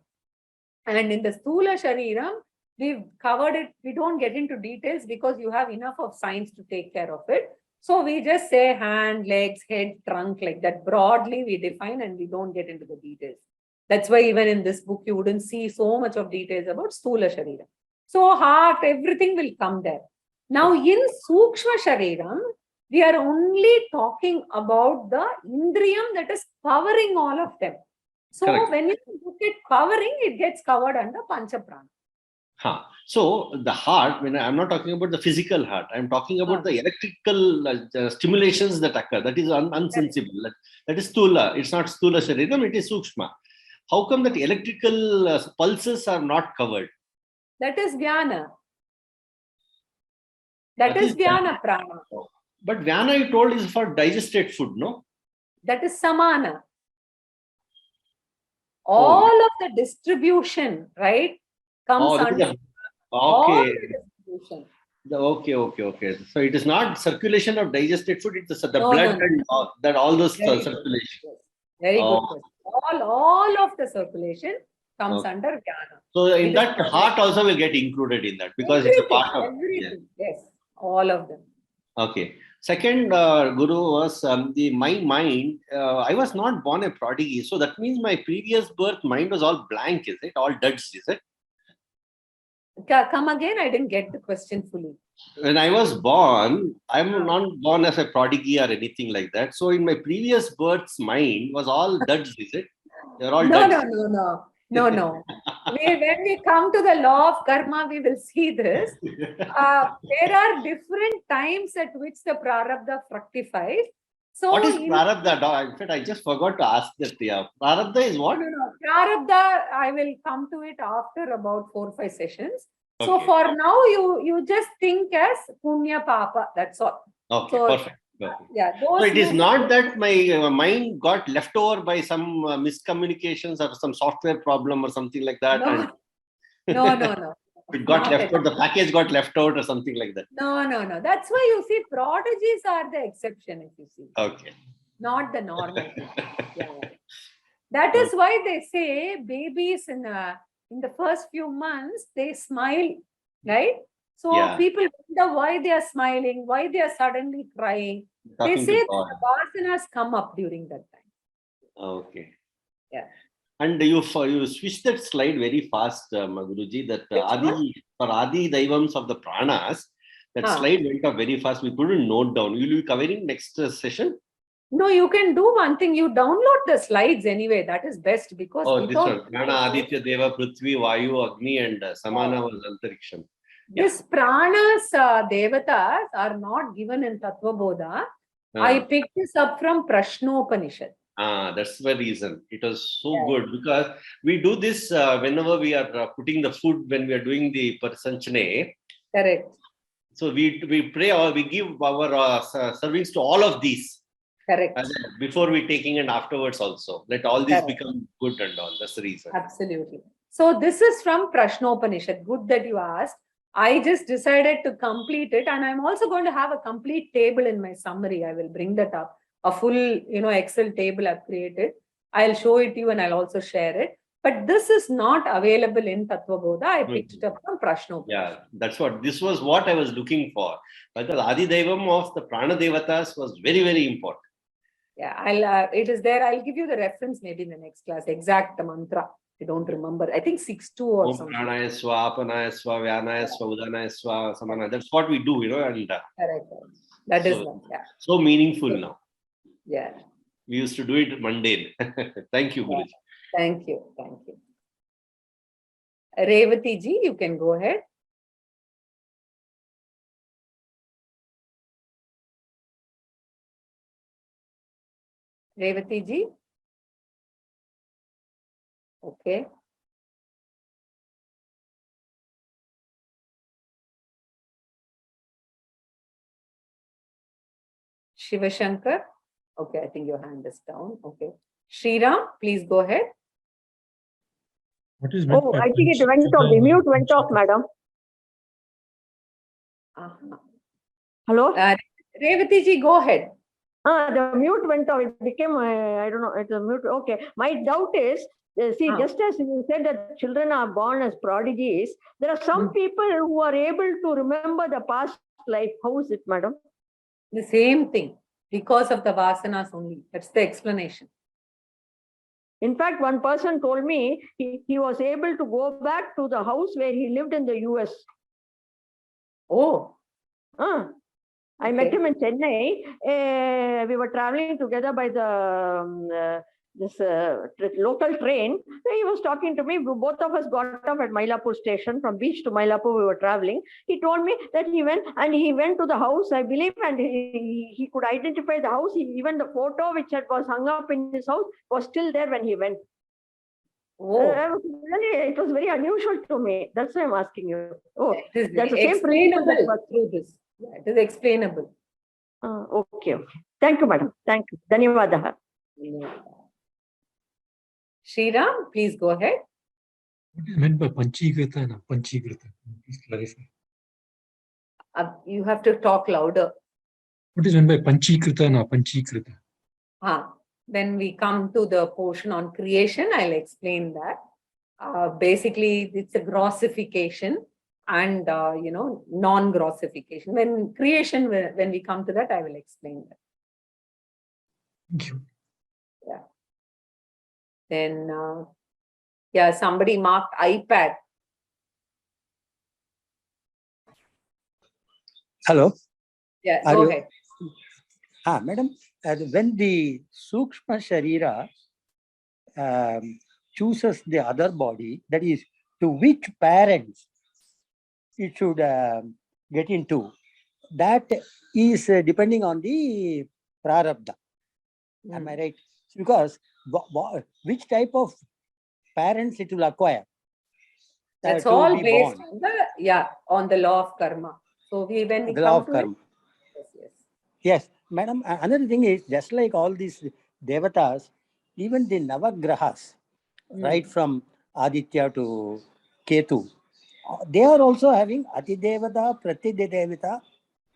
And in the Sthula Shareeram, we've covered it. We don't get into details because you have enough of science to take care of it. So we just say hand, legs, head, trunk, like that. Broadly, we define and we don't get into the details. That's why even in this book, you wouldn't see so much of details about Sthula Shareeram. So heart, everything will come there. Now in Sukshma Shareeram, we are only talking about the Indriyam that is powering all of them. So Correct. when you look at powering, it gets covered under Pancha Prana. So the heart, when I'm not talking about the physical heart, I'm talking about the electrical stimulations that occur. That is unsensible. That is Sthula. It's not Sthula Shareeram, it is Sukshma. How come that electrical pulses are not covered? That is Vyana. That is Vyana Prana. But Vyana, you told, is for digested food, no? That is Samana. All of the distribution, right, comes under all the distribution. Okay. So it is not circulation of digested food, it's the blood and all those circulation. Very good question. All of the circulation comes under Vyana. So in that, heart also will get included in that because everything, it's a part of everything. Yes, all of them. Okay. Second, Guru, was my mind. I was not born a prodigy, so that means my previous birth mind was all blank, is it? All duds, is it? Come again, I didn't get the question fully. When I was born, I'm not born as a prodigy or anything like that. So in my previous birth's mind was all duds, is it? They're all duds. No. When we come to the law of karma, we will see this. There are different times at which the prarabdha fructifies. So what is prarabdha? In fact, I just forgot to ask that. Yeah. Prarabdha is what? No. Prarabdha, I will come to it after about 4 or 5 sessions. Okay. So for now, you just think as punya papa. That's all. Okay, so, perfect. Yeah, so it is not that my mind got left over by some miscommunications or some software problem or something like that. No. It got left out. The package got left out or something like that. No. That's why you see prodigies are the exception. If you see. Okay. Not the normal. That is why they say babies in the first few months they smile, right? So people wonder why they are smiling, why they are suddenly crying. They say that the vasanas come up during that time. Okay. Yeah. And you switched that slide very fast, Guruji, that for Adi Daivams of the Pranas, that slide went up very fast. We couldn't note down. Will you be covering next session? No, you can do one thing. You download the slides anyway. That is best because this one. Prana, Aditya, Deva, Prithvi, Vayu, Agni and Samana was Antariksham. These pranas, devatas are not given in Tattvabodha. I picked this up from Prashnopanishad. That's the reason. It was so good because we do this whenever we are putting the food, when we are doing the Parsanchane. Correct. So we pray or we give our servings to all of these. Correct. Before we taking and afterwards also. Let all these become good and all. That's the reason. Absolutely. So this is from Prashnopanishad. Good that you asked. I just decided to complete it, and I'm also going to have a complete table in my summary. I will bring that up. A full, Excel table I've created. I'll show it to you and I'll also share it. But this is not available in Tattvabodha. I picked it up from Prashno. Yeah, this was what I was looking for. Because Adi Devam of the Prana Devatas was very, very important. Yeah, it is there. I'll give you the reference maybe in the next class. Exact mantra. I don't remember. I think 6-2 or something. Pranaya Swa, Apanaya Swa, Vyanaya Swa, Udanaya Swa, Samana. That's what we do, and Correct. That is so meaningful now. Yeah. We used to do it mundane. Thank you, Guruji. Thank you. Revati ji, you can go ahead. Revati ji. Okay. Shivashankar. Okay, I think your hand is down. Okay. Shriram, please go ahead. What is I think it went off. The mute went off, madam. Hello? Revati ji, go ahead. The mute went off. It became, I don't know, it's a mute. Okay. My doubt is, just as you said that children are born as prodigies, there are some people who are able to remember the past life. How is it, madam? The same thing. Because of the vasanas only. That's the explanation. In fact, one person told me he was able to go back to the house where he lived in the US. Oh. I met him in Chennai. We were traveling together by the local train. He was talking to me. Both of us got off at Mylapore station. From beach to Mylapore, we were traveling. He told me that he went to the house, I believe, and he could identify the house. Even the photo which was hung up in his house was still there when he went. Really, it was very unusual to me. That's why I'm asking you. That's the same principle that was through this. Yeah, it is explainable. Okay. Thank you, madam. Thank you. Dhanyavadaha. Shriram, please go ahead. What is meant by Panchikrita and Panchikrita? Please clarify. You have to talk louder. What is meant by Panchikrita and Panchikrita? When we come to the portion on creation, I'll explain that. Basically, it's a grossification and non-grossification. When creation, when we come to that, I will explain that. Thank you. Yeah. Then, somebody marked iPad. Hello. Yeah, go ahead. Madam, when the Sukshma Shareera chooses the other body, that is, to which parents it should get into, that is depending on the prarabdha. Am I right? Because which type of parents it will acquire? That's all based on the law of karma. So when we come to karma. Yes, madam. Another thing is, just like all these devatas, even the navagrahas, right from Aditya to Ketu, they are also having Atidevata, Pratidevata,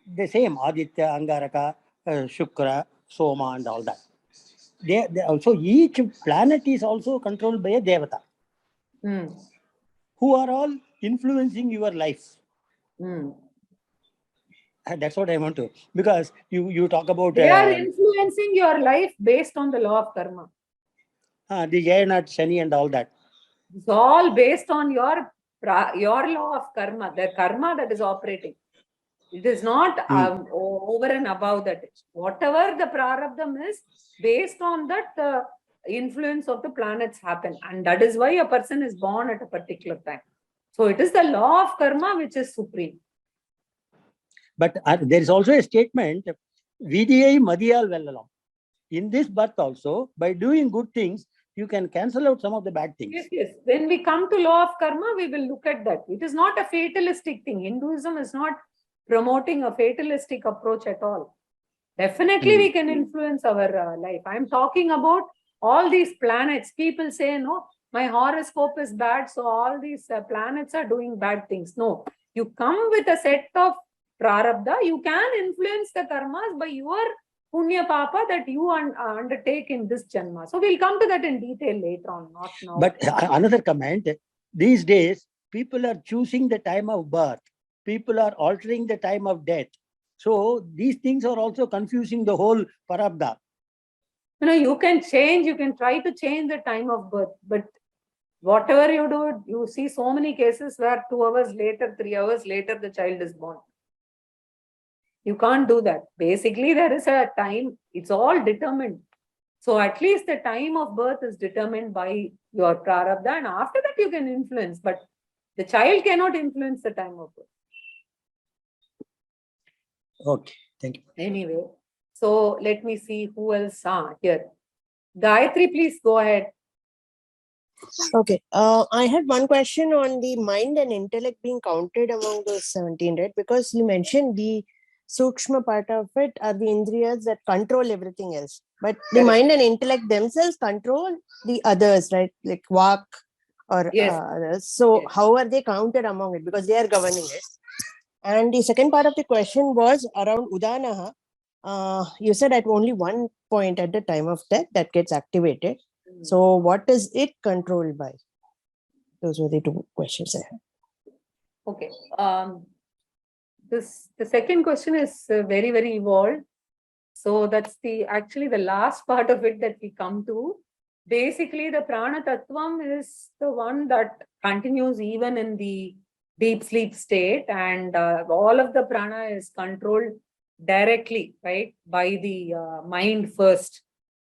the same Aditya, Angaraka, Shukra, Soma, and all that. They also, each planet is also controlled by a devata, who are all influencing your life. That's what I want to, because you talk about... They are influencing your life based on the law of karma. The Jayanat, Shani and all that. It's all based on your law of karma, the karma that is operating. It is not over and above that. Whatever the prarabdham is, based on that influence of the planets happen. And that is why a person is born at a particular time. So it is the law of karma which is supreme. But there is also a statement, Vidiyai Madhiyal Vellalam. In this birth also, by doing good things, you can cancel out some of the bad things. Yes. When we come to law of karma, we will look at that. It is not a fatalistic thing. Hinduism is not promoting a fatalistic approach at all. Definitely, we can influence our life. I'm talking about all these planets. People say, no, my horoscope is bad, so all these planets are doing bad things. No, you come with a set of prarabdha, you can influence the karmas by your punya papa that you undertake in this janma. So we'll come to that in detail later on, not now. But another comment, these days, people are choosing the time of birth. People are altering the time of death. So these things are also confusing the whole parabdha. You can change, you can try to change the time of birth, but whatever you do, you see so many cases where 2 hours later, 3 hours later, the child is born. You can't do that. Basically, there is a time, it's all determined. So at least the time of birth is determined by your prarabdha, and after that you can influence, but the child cannot influence the time of birth. Okay, thank you. Anyway, so let me see who else here. Gayatri, please go ahead. Okay, I had one question on the mind and intellect being counted among those 17, right? Because you mentioned the Sukshma part of it are the indriyas that control everything else. But the Correct. mind and intellect themselves control the others, right? Like vak or Yes. others. So Yes. how are they counted among it? Because they are governing it. And the second part of the question was around Udanaha. You said at only one point at the time of death that gets activated. So what is it controlled by? Those were the two questions I had. Okay. The second question is very, very evolved. So that's actually the last part of it that we come to. Basically, the prana tattvam is the one that continues even in the deep sleep state, and all of the prana is controlled directly, right, by the mind first.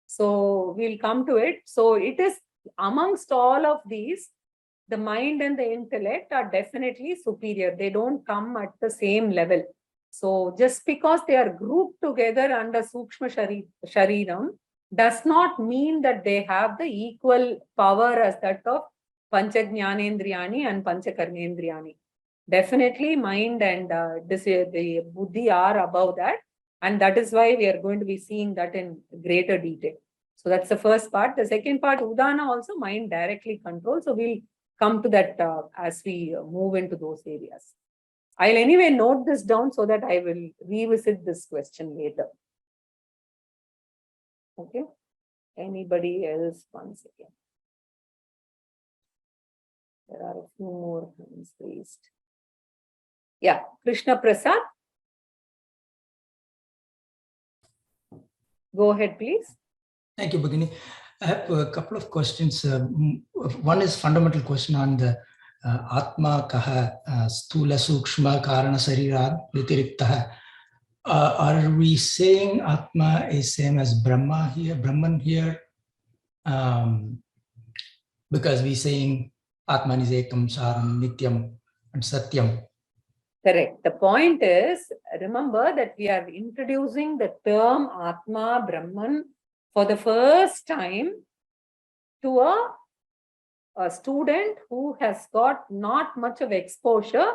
So we'll come to it. So it is amongst all of these, the mind and the intellect are definitely superior. They don't come at the same level. So just because they are grouped together under Sukshma Shareeram does not mean that they have the equal power as that of Panchajnanendriyani and Panchakarmendriyani. Definitely mind and the buddhi are above that. And that is why we are going to be seeing that in greater detail. So that's the first part. The second part, Udana also mind directly controls. So we'll come to that as we move into those areas. I'll anyway note this down so that I will revisit this question later. Okay. Anybody else? Once again. There are a few more hands raised. Yeah, Krishna Prasad. Go ahead, please. Thank you, Bhagini. I have a couple of questions. One is fundamental question on the Atma Kaha Stula Sukshma Karana Sarira Vitiriktaha. Are we saying Atma is same as Brahma here, Brahman here? Because we saying Atman is Ekam, Saram, Nityam, and Satyam. Correct. The point is, remember that we are introducing the term Atma, Brahman for the first time to a student who has got not much of exposure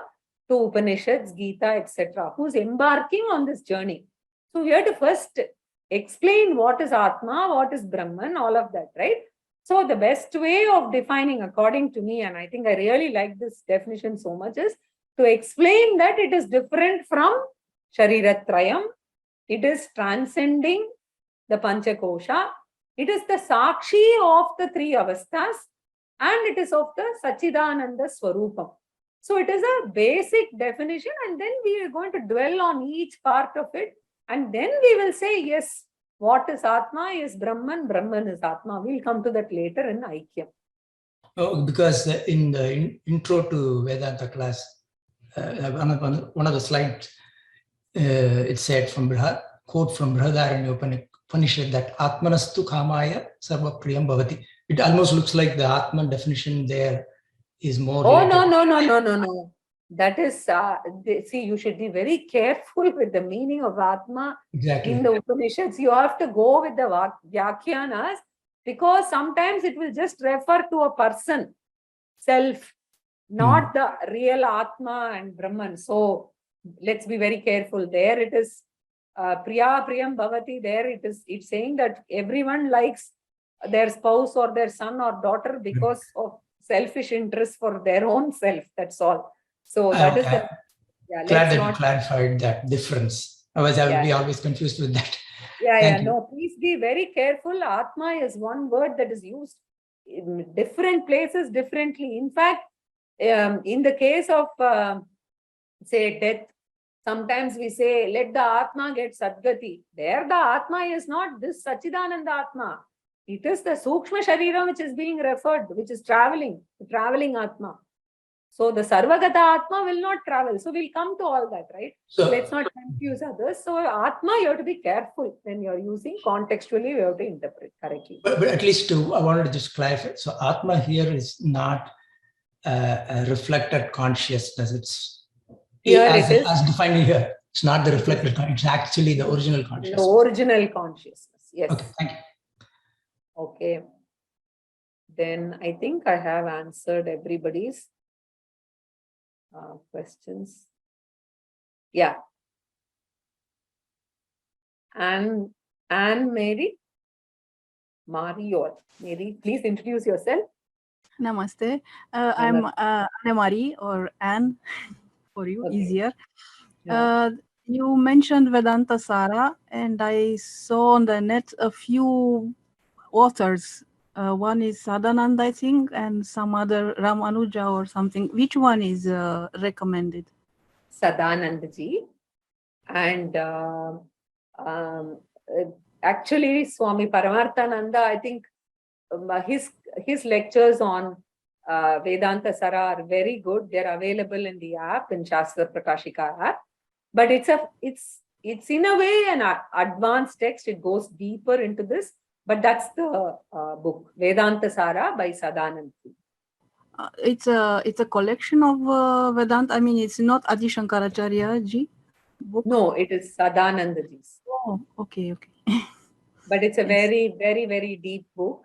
to Upanishads, Gita, etc., who's embarking on this journey. So we have to first explain what is Atma, what is Brahman, all of that, right? So the best way of defining, according to me, and I think I really like this definition so much, is to explain that it is different from Shariratrayam. It is transcending the Panchakosha. It is the Sakshi of the three avasthas, and it is of the Sachidananda Swarupam. So it is a basic definition, and then we are going to dwell on each part of it, and then we will say, yes, what is Atma is Brahman, Brahman is Atma. We'll come to that later in Aikyam. Oh, because in the intro to Vedanta class, one of the slides, it said from quote from Brihadaranya Upanishad that Atmanastu Kamaya Sarva Priyam Bhavati. It almost looks like the Atman definition there is more. Oh, no. That is, see, you should be very careful with the meaning of Atma in the Upanishads. You have to go with the Vyakhyanas, because sometimes it will just refer to a person, self, not the real Atma and Brahman. So let's be very careful. There it is Priya Priyam Bhavati. There it's saying that everyone likes their spouse or their son or daughter because of selfish interest for their own self. That's all. So that is the. Glad that you clarified that difference. Otherwise, I would be always confused with that. Thank you. No, please be very careful. Atma is one word that is used in different places differently. In fact, in the case of, say, death, sometimes we say, let the Atma get Sadgati. There the Atma is not this Sachidananda Atma. It is the Sukshma Shareeram which is being referred, which is traveling Atma. So the Sarvagata Atma will not travel. So we'll come to all that, right? So let's not confuse others. So Atma, you have to be careful when you're using. Contextually, you have to interpret correctly. But at least I wanted to just clarify. So Atma here is not a reflected consciousness. It's Here as, it is. as defined here. It's not the reflected consciousness. It's actually the original consciousness. The original consciousness. Yes. Okay, thank you. Okay. Then I think I have answered everybody's questions. Yeah. And Mary, Mary, please introduce yourself. Namaste. I'm Anne-Marie or Anne for you, easier. Yeah. You mentioned Vedanta Sara, and I saw on the net a few authors. One is Sadananda, I think, and some other Ramanuja or something. Which one is recommended? Sadanandaji. And actually, Swami Paramarthananda, I think his lectures on Vedanta Sara are very good. They're available in the app, in Shastra Prakashika app. But it's in a way an advanced text. It goes deeper into this. But that's the book, Vedanta Sara by Sadananda. It's a collection of Vedanta. I mean, it's not Adi Shankaracharya ji book. No, it is Sadananda ji's. Oh, okay. But it's a very, very, very deep book.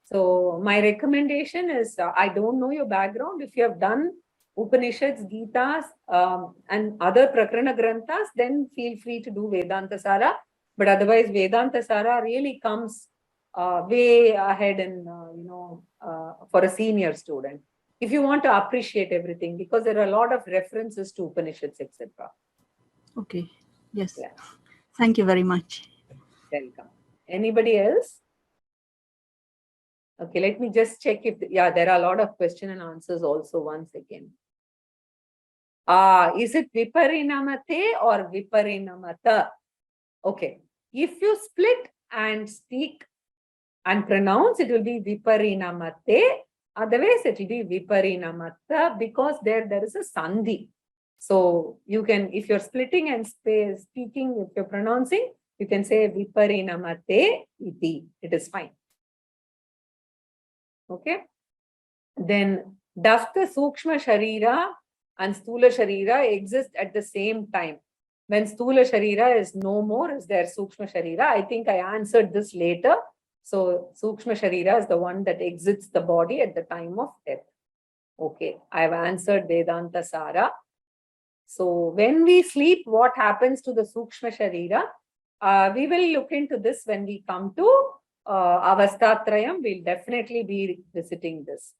So my recommendation is, I don't know your background. If you have done Upanishads, Gitas, and other Prakrana Granthas, then feel free to do Vedanta Sara. But otherwise, Vedanta Sara really comes way ahead in, for a senior student. If you want to appreciate everything, because there are a lot of references to Upanishads, etc. Okay. Yes. Yeah. Thank you very much. Welcome. Anybody else? Okay, let me just check if, there are a lot of question and answers also once again. Is it Viparinamate or Viparinamata? Okay, if you split and speak and pronounce, it will be Viparinamate. Otherwise, it will be Viparinamata because there is a sandhi. So you can, if you're splitting and speaking, if you're pronouncing, you can say Viparinamate iti. It is fine. Okay. Then does the Sukshma Shareera and Sthula Shareera exist at the same time? When Sthula Shareera is no more, is there Sukshma Shareera? I think I answered this later. So Sukshma Shareera is the one that exits the body at the time of death. Okay, I have answered Vedanta Sara. So when we sleep, what happens to the Sukshma Shareera? We will look into this when we come to Avastatrayam. We'll definitely be visiting this.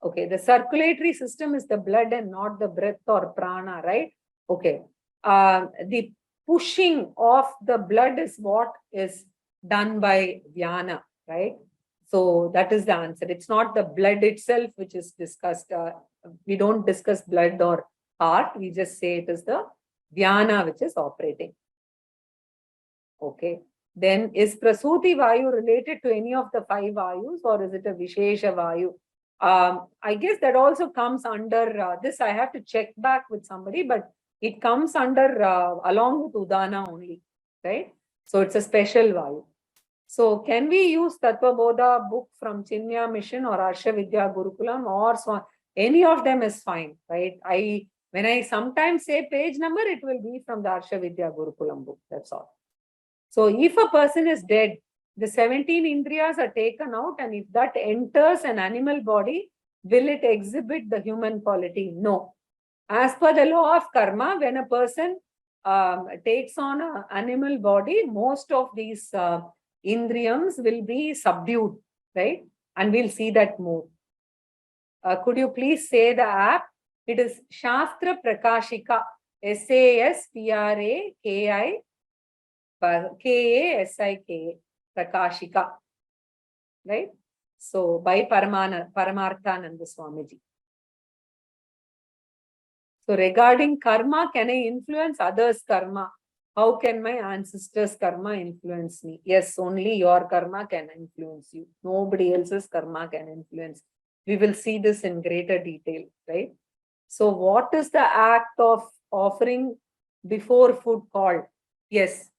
Okay, the circulatory system is the blood and not the breath or prana, right? Okay, the pushing of the blood is what is done by Vyana, right? So that is the answer. It's not the blood itself which is discussed. We don't discuss blood or heart. We just say it is the Vyana which is operating. Okay. Then is Prasuti Vayu related to any of the 5 Vayus or is it a Vishesha Vayu? I guess that also comes under this. I have to check back with somebody, but it comes under along with Udana only, right? So it's a special Vayu. So can we use Tattvabodha book from Chinmaya Mission or Arsha Vidya Gurukulam or any of them is fine, right? When I sometimes say page number, it will be from the Arsha Vidya Gurukulam book. That's all. So if a person is dead, the 17 indriyas are taken out, and if that enters an animal body, will it exhibit the human quality? No. As per the law of karma, when a person takes on an animal body, most of these indriyams will be subdued, right? And we'll see that more. Could you please say the app? It is Shastra Prakashika, SASPRAKI K-A-S-I-K, Prakashika. Right? So by Paramarthananda Swamiji. So regarding karma, can I influence others' karma? How can my ancestors' karma influence me? Yes, only your karma can influence you. Nobody else's karma can influence. We will see this in greater detail, right? So what is the act of offering before food called? Yes,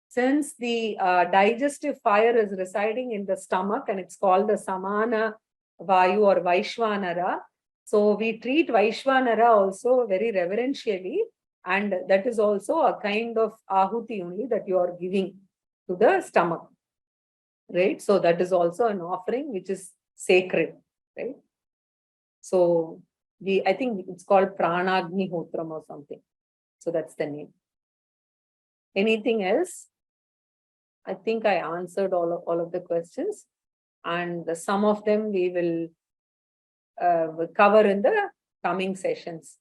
since the digestive fire is residing in the stomach and it's called the Samana Vayu or Vaishvanara. So we treat Vaishvanara also very reverentially, and that is also a kind of ahuti only that you are giving to the stomach, right? So that is also an offering which is sacred, right? So I think it's called Pranagni Hotram or something. So that's the name. Anything else? I think I answered all of the questions, and some of them we will cover in the coming sessions.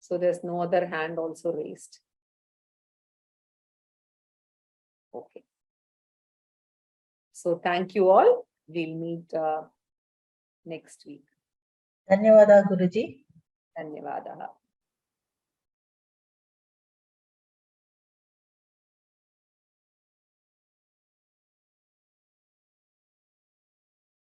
So there's no other hand also raised. Okay. So thank you all. We'll meet next week. ಧನ್ಯವಾದ ಗುರುಜಿ. ಧನ್ಯವಾದ.